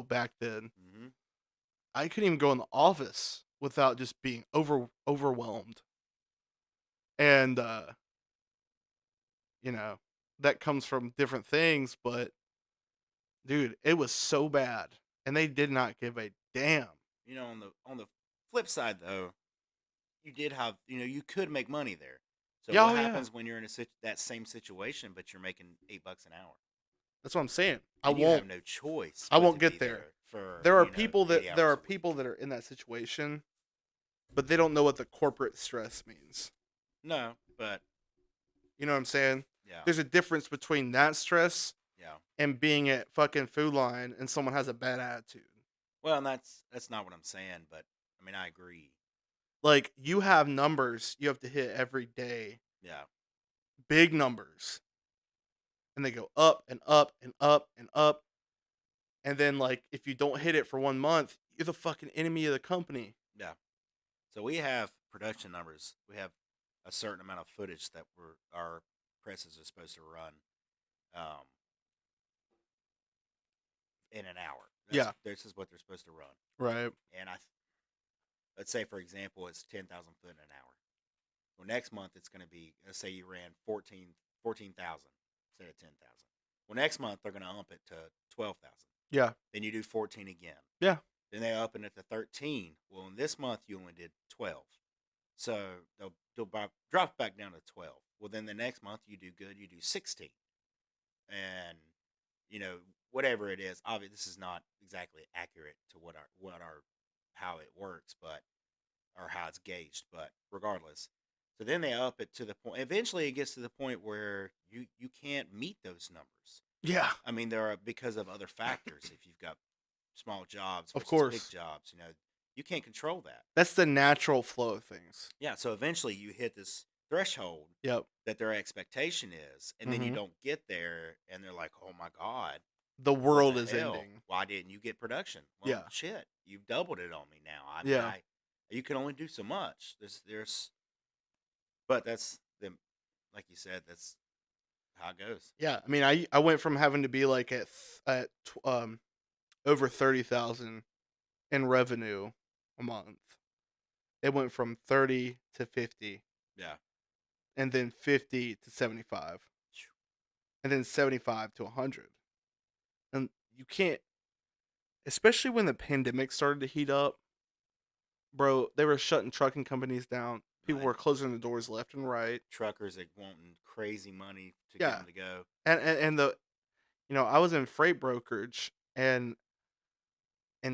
back then Mm-hmm. I couldn't even go in the office without just being overwhelmed. And you know, that comes from different things, but dude, it was so bad. And they did not give a damn. On the flip side, though, you did have you could make money there. So Yeah, what oh yeah. happens when you're in that same situation, but you're making $8 an hour, That's what I'm saying. I and you have won't no choice I but to won't be get there. there for There are people that 80 there hours are a week? people that are in that situation, but they don't know what the corporate stress means. No, but You know what I'm saying? yeah, There's a difference between that stress yeah. and being at fucking Food Line and someone has a bad attitude. Well, and that's not what I'm saying, but I mean I agree. Like you have numbers you have to hit every day, Yeah. big numbers, and they go up and up and up and up. And then like if you don't hit it for 1 month, you're the fucking enemy of the company. Yeah. So we have production numbers. We have a certain amount of footage that our presses are supposed to run um, in an hour. Yeah. This is what they're supposed to run. Right. And let's say for example it's 10,000 foot in an hour. Well, next month it's going to be, let's say you ran 14,000 instead of 10,000. Well, next month they're going to ump it to 12,000. Yeah. Then you do 14 again. Yeah. Then they up it to 13. Well, in this month you only did 12. So they'll drop back down to 12. Well, then the next month you do good, you do 16. And, you know, whatever it is, obviously this is not exactly accurate to how it works, but, or how it's gauged, but regardless. So then they up it to the point, eventually it gets to the point where you can't meet those numbers. Yeah. I mean, there are, because of other factors. If you've got small jobs Of versus big course. jobs, you can't control that. That's the natural flow of things. Yeah, so eventually you hit this threshold Yep. that their expectation is, and then you Mhm. don't get there, and they're like, "Oh my god, The what world the is hell? ending. Why didn't you get production?" Well, Yeah. shit, you've doubled it on me now. I mean, Yeah. you can only do so much. But that's the, like you said, that's how it goes. Yeah. I mean, I went from having to be like over 30,000 in revenue a month. It went from 30 to 50, Yeah, and then 50 to 75, and then 75 to 100. And you can't, especially when the pandemic started to heat up, bro, they were shutting trucking companies down. People right. were closing the doors left and right. Truckers that wanting crazy money to get Yeah. them to go. And the I was in freight brokerage and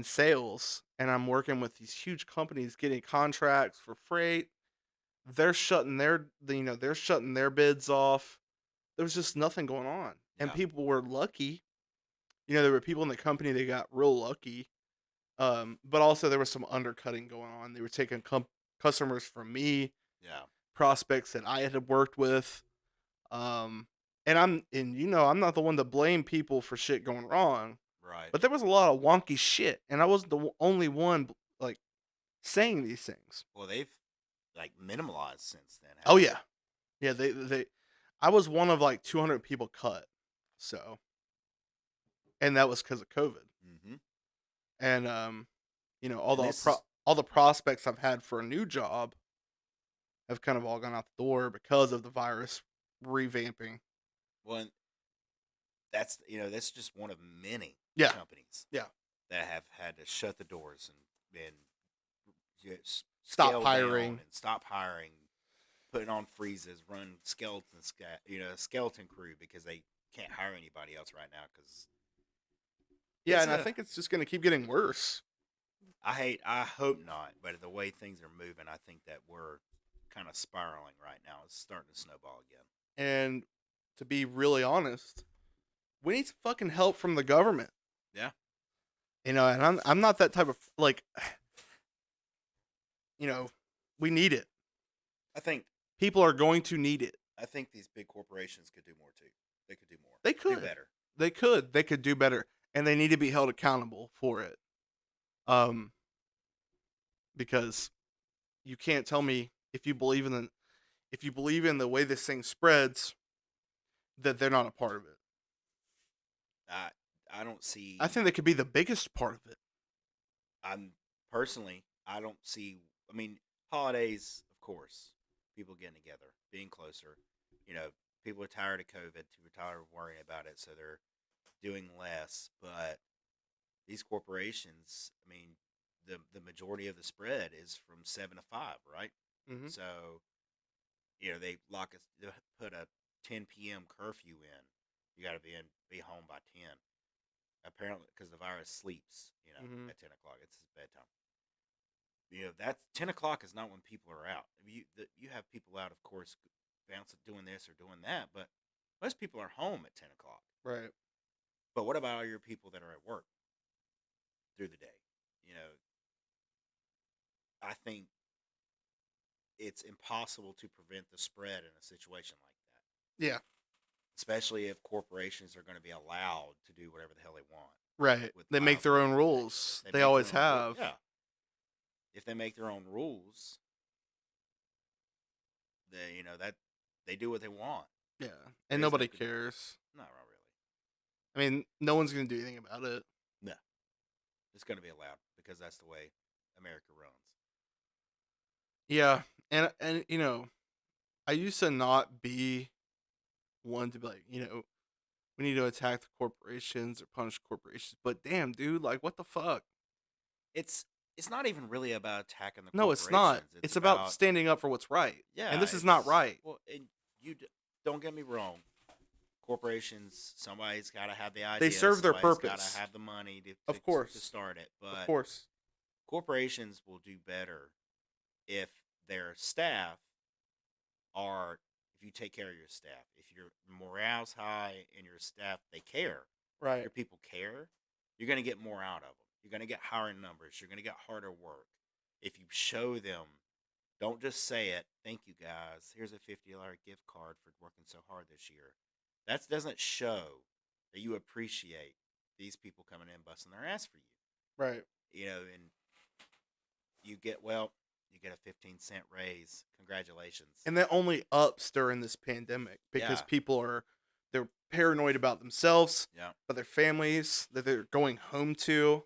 sales, and I'm working with these huge companies getting contracts for freight. They're shutting they're shutting their bids off. There was just nothing going on. And Yeah, people were lucky. There were people in the company that got real lucky. But also there was some undercutting going on. They were taking customers from me, yeah, prospects that I had worked with. Um, I'm not the one to blame people for shit going wrong, right. but there was a lot of wonky shit, and I wasn't the only one like saying these things. Well, they've like minimalized since then, Oh haven't yeah, yeah. They I was one of like 200 people cut, so and that was because of COVID. they? Mm-hmm. And And this is all the prospects I've had for a new job have kind of all gone out the door because of the virus revamping. one. That's just one of many Yeah, companies yeah. that have had to shut the doors and just Stop scale down hiring. and stop hiring, putting on freezes, run skeleton crew because they can't hire anybody else right now because Yeah, it's and I a. think it's just going to keep getting worse. I hope not, but the way things are moving, I think that we're kind of spiraling right now. It's starting to snowball again. And to be really honest, we need some fucking help from the government. Yeah, And I'm not that type of like, you know, we need it. I think People are going to need it. I think these big corporations could do more too. They could do more. They Do could. better. They could do better, and they need to be held accountable for it. Um because you can't tell me if you believe in the way this thing spreads that they're not a part of it. I I don't I see. think they could be the biggest part of it. I'm personally. I don't see. I mean, holidays, of course, people getting together, being closer. You know, people are tired of COVID. People are tired of worrying about it, so they're doing less. But these corporations, I mean, the majority of the spread is from 7 to 5, right? Mhm. So they put a 10 p.m. curfew in. You got to be home by 10. Apparently, because the virus sleeps, Mhm. at 10 o'clock. It's his bedtime. That's 10 o'clock is not when people are out. You have people out, of course, bouncing, doing this or doing that, but most people are home at 10 o'clock. Right. But what about all your people that are at work through the day? You know, I think it's impossible to prevent the spread in a situation like that, Yeah. especially if corporations are going to be allowed to do whatever the hell they want. Right. with They make their wildly own ridiculous. rules. They They make their always own rule. have. Yeah, if they make their own rules, they that they do what they want. Yeah. There And is no nobody control. cares. Not really. I mean, no one's going to do anything about it. No, it's going to be allowed because that's the way America runs. Yeah. And I used to not be one to be like, we need to attack the corporations or punish corporations. But damn, dude, like what the fuck? It's it's not even really about attacking the No, it's not. corporations. It's It's about about standing up for what's right. And yeah. this is not It's right. well, and don't get me wrong. Corporations, somebody's got to have the They idea. serve their Somebody's got to purpose. have the money Of to course. start it. Of But course. corporations will do better if their staff are if you take care of your staff, if your morale's high and your staff they care, Right. your people care, you're going to get more out of them. You're going to get higher numbers. You're going to get harder work. If you show them, don't just say it. Thank you guys. Here's a $50 gift card for working so hard this year. That doesn't show that you appreciate these people coming in busting their ass for you. Right. And you get a 15-cent raise. Congratulations. And that only ups during this pandemic because Yeah. they're paranoid about themselves, Yeah. about their families that they're going home to,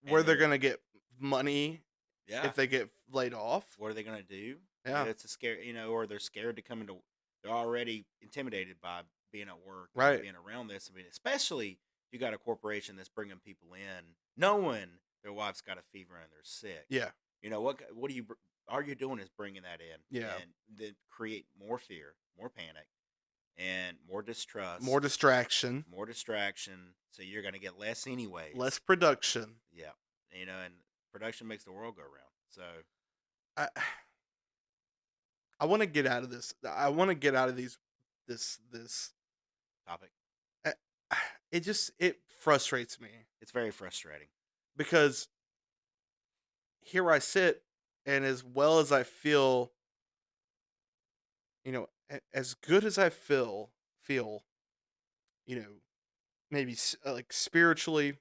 where And they're gonna get money yeah. if they get laid off. What are they going to do? Yeah. It's a scare, or they're scared to come into. They're already intimidated by being at work, Right. being around this. I mean, especially if you got a corporation that's bringing people in, knowing their wife's got a fever and they're sick. Yeah. What do you all you're doing is bringing that in, Yeah. and then create more fear, more panic, and more distrust, More distraction, more distraction. So you're going to get less anyways. less production. Yeah, and production makes the world go round. So I I want to get out of this. I want to get out of this. topic. I- it frustrates me It's very frustrating. because here I sit, and as well as I feel, as good as I feel, maybe like spiritually,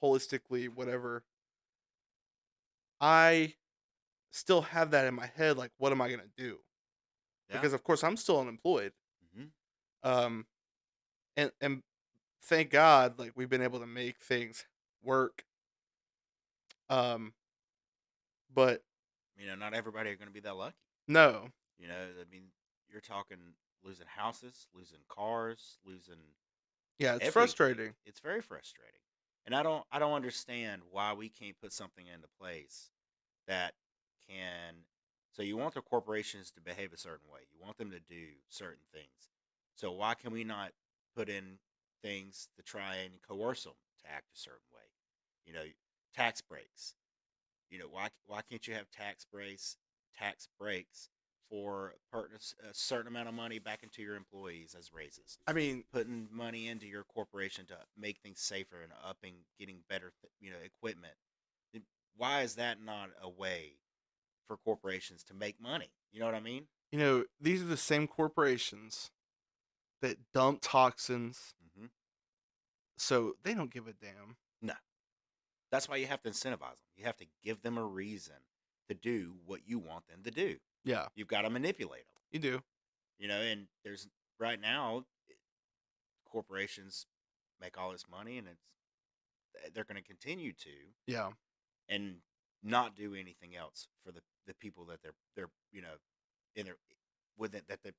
holistically, whatever, I still have that in my head. Like, what am I gonna do? Yeah. Because of course I'm still unemployed. Hmm. Um, and thank God, like we've been able to make things work. Um, but Not everybody are going to be that lucky. no, I mean, you're talking losing houses, losing cars, losing yeah, it's everything. frustrating. It's very frustrating, and I don't understand why we can't put something into place that can. So you want the corporations to behave a certain way. You want them to do certain things. So why can we not put in things to try and coerce them to act a certain way? You know, tax breaks. Why can't you have tax breaks for a certain amount of money back into your employees as raises, I mean, putting money into your corporation to make things safer and getting better equipment. Why is that not a way for corporations to make money? You know what I mean? these are the same corporations that dump toxins, Hmm. so they don't give a damn. No, that's why you have to incentivize them. You have to give them a reason to do what you want them to do. Yeah, You've got to manipulate them. you do. And there's right now corporations make all this money, and they're going to continue to, Yeah, and not do anything else for the people that they're in their with it that they.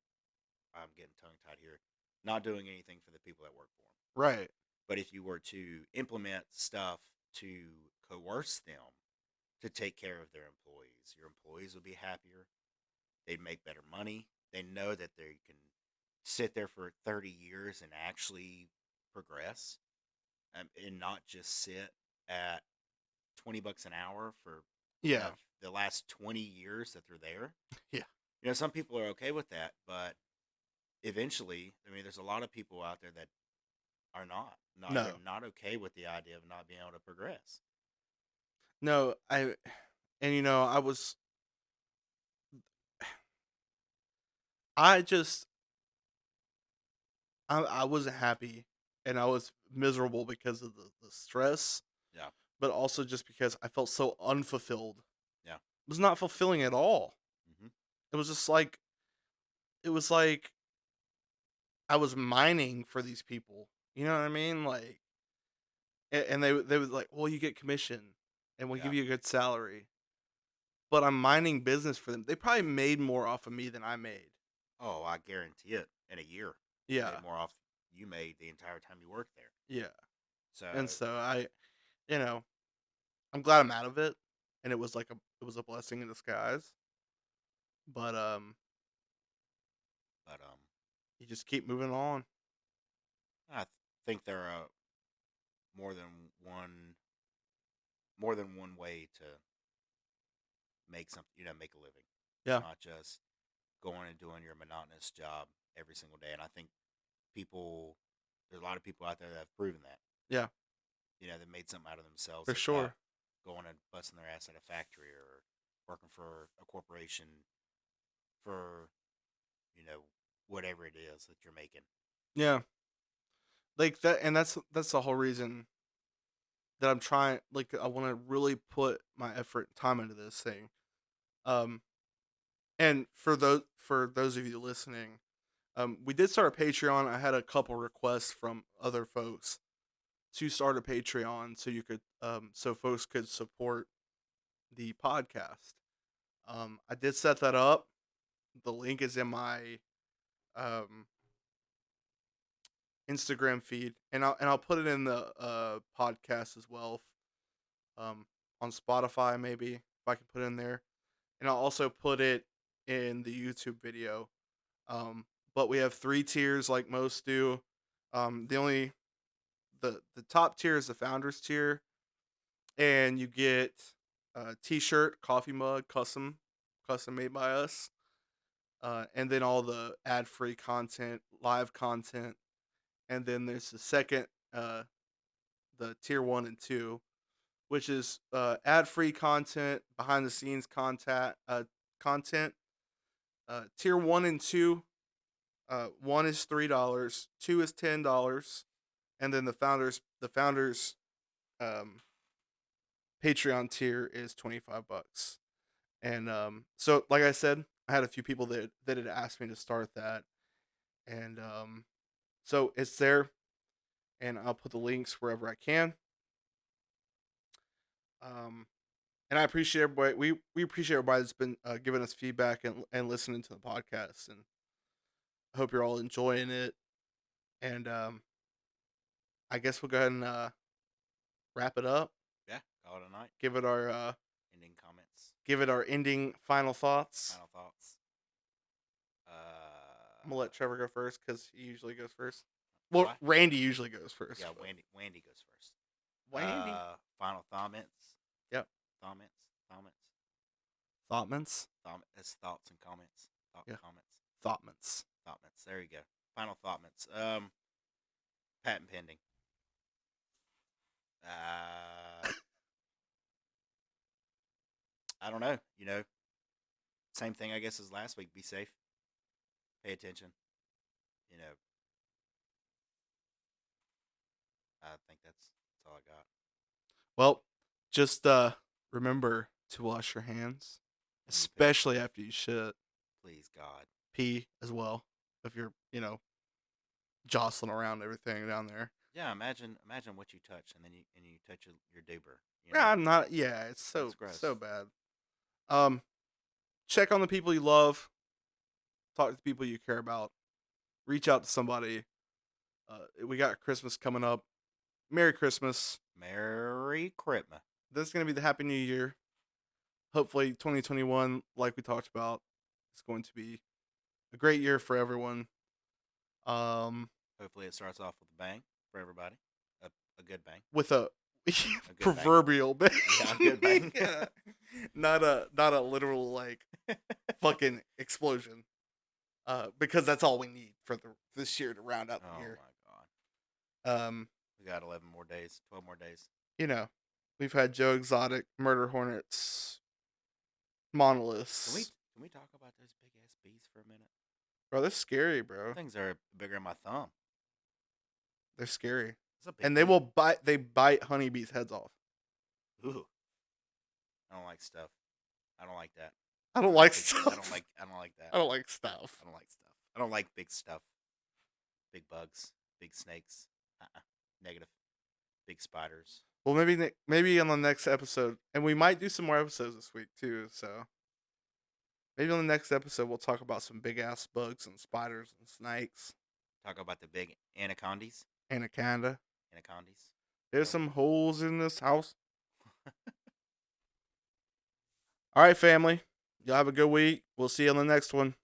I'm getting tongue tied here. Not doing anything for the people that work for them. right. But if you were to implement stuff to coerce them to take care of their employees, your employees would be happier. They'd make better money. They know that they can sit there for 30 years and actually progress, and not just sit at $20 an hour for Yeah, the last 20 years that they're there. yeah. Some people are okay with that, but eventually, there's a lot of people out there that are not No, they're not okay with the idea of not being able to progress. no. I was, I just, I wasn't happy and I was miserable because of the stress, Yeah. but also just because I felt so unfulfilled. Yeah. It was not fulfilling at all. Hmm. It was just like it was like I was mining for these people. You know what I mean? Like, and they was like, well, you get commission, and we Yeah. give you a good salary, but I'm mining business for them. They probably made more off of me than I made. Oh, I guarantee it. In a year, they made Yeah, more off you made the entire time you worked there. yeah. So, And so you know, I'm glad I'm out of it, and it was a blessing in disguise. But but you just keep moving on. I think there are more than one more than one way to make something, make a living. It's Yeah, not just going and doing your monotonous job every single day. And I think people, there's a lot of people out there that have proven that. yeah, They made something out of themselves for like that, sure. going and busting their ass at a factory or working for a corporation for, you know, whatever it is that you're making. Yeah, like that, and that's the whole reason that I'm trying. Like, I want to really put my effort and time into this thing. Um, and for those of you listening, we did start a Patreon. I had a couple requests from other folks to start a Patreon so you could so folks could support the podcast. I did set that up. The link is in my um Instagram feed, and I'll put it in the podcast as well. On Spotify maybe if I can put it in there, and I'll also put it in the YouTube video. But we have 3 tiers like most do. The only the top tier is the founders tier, and you get a t-shirt, coffee mug, custom made by us, and then all the ad-free content, live content, and then there's the second, the tier 1 and 2, which is ad-free content, behind the scenes content. Tier 1 and 2, 1 is $3, 2 is $10, and then the founders um, Patreon tier is $25. And so, like I said, I had a few people that had asked me to start that, and so it's there, and I'll put the links wherever I can. Um, and I appreciate everybody. We appreciate everybody that's been giving us feedback and listening to the podcast, and I hope you're all enjoying it. And I guess we'll go ahead and wrap it up. Yeah, call it a night. Give it our Ending comments, ending final thoughts. final thoughts. I'm gonna let Trevor go first because he usually goes first. Do Well, I? Randy usually goes first. Yeah, But Wendy goes first. Randy. Final comments, Yep. comments, comments, Thoughtments. That's thoughts and comments, Yeah. comments, Thoughtments. thoughtments. There you go. Final thoughtments. Patent pending. I don't know. Same thing I guess as last week. Be safe. Pay attention. You know, I think that's all I got. Well, just remember to wash your hands, When you pick, especially after you shit, please God. pee as well. If you're, jostling around everything down there. Yeah, imagine what you touch, and then you touch your duber. Yeah, I'm not. Yeah, it's That's so gross. bad. Um, check on the people you love. Talk to the people you care about. Reach out to somebody. We got Christmas coming up. Merry Christmas. Merry Christmas. This is gonna be the Happy New Year. Hopefully, 2021, like we talked about, is going to be a great year for everyone. Um, Hopefully, it starts off with a bang for everybody. A good bang. with a A good bang. proverbial bang. Yeah, a good bang. Yeah. Not a literal like fucking explosion. Because that's all we need for this year to round out the Oh year. my God. Um, We got 11 more days. 12 more days. you know, we've had Joe Exotic, Murder Hornets, Can we Monoliths. can we talk about those big ass bees for a minute? Bro, that's scary, bro. Things are bigger than my thumb. They're scary. It's a big And thing. they bite honeybees' heads off. Ooh, I don't like stuff. I don't like that. I I don't don't like like big. I don't stuff. like. I don't like that. I don't like stuff. I don't like stuff. I don't like big stuff. Big bugs. Big snakes. Negative. Big spiders. Well, maybe on the next episode, and we might do some more episodes this week too. So maybe on the next episode we'll talk about some big ass bugs and spiders and snakes. Talk about the big anacondas. Anaconda. Anacondas. There's Yep. some holes in this house. All right, family. Y'all have a good week. We'll see you on the next one.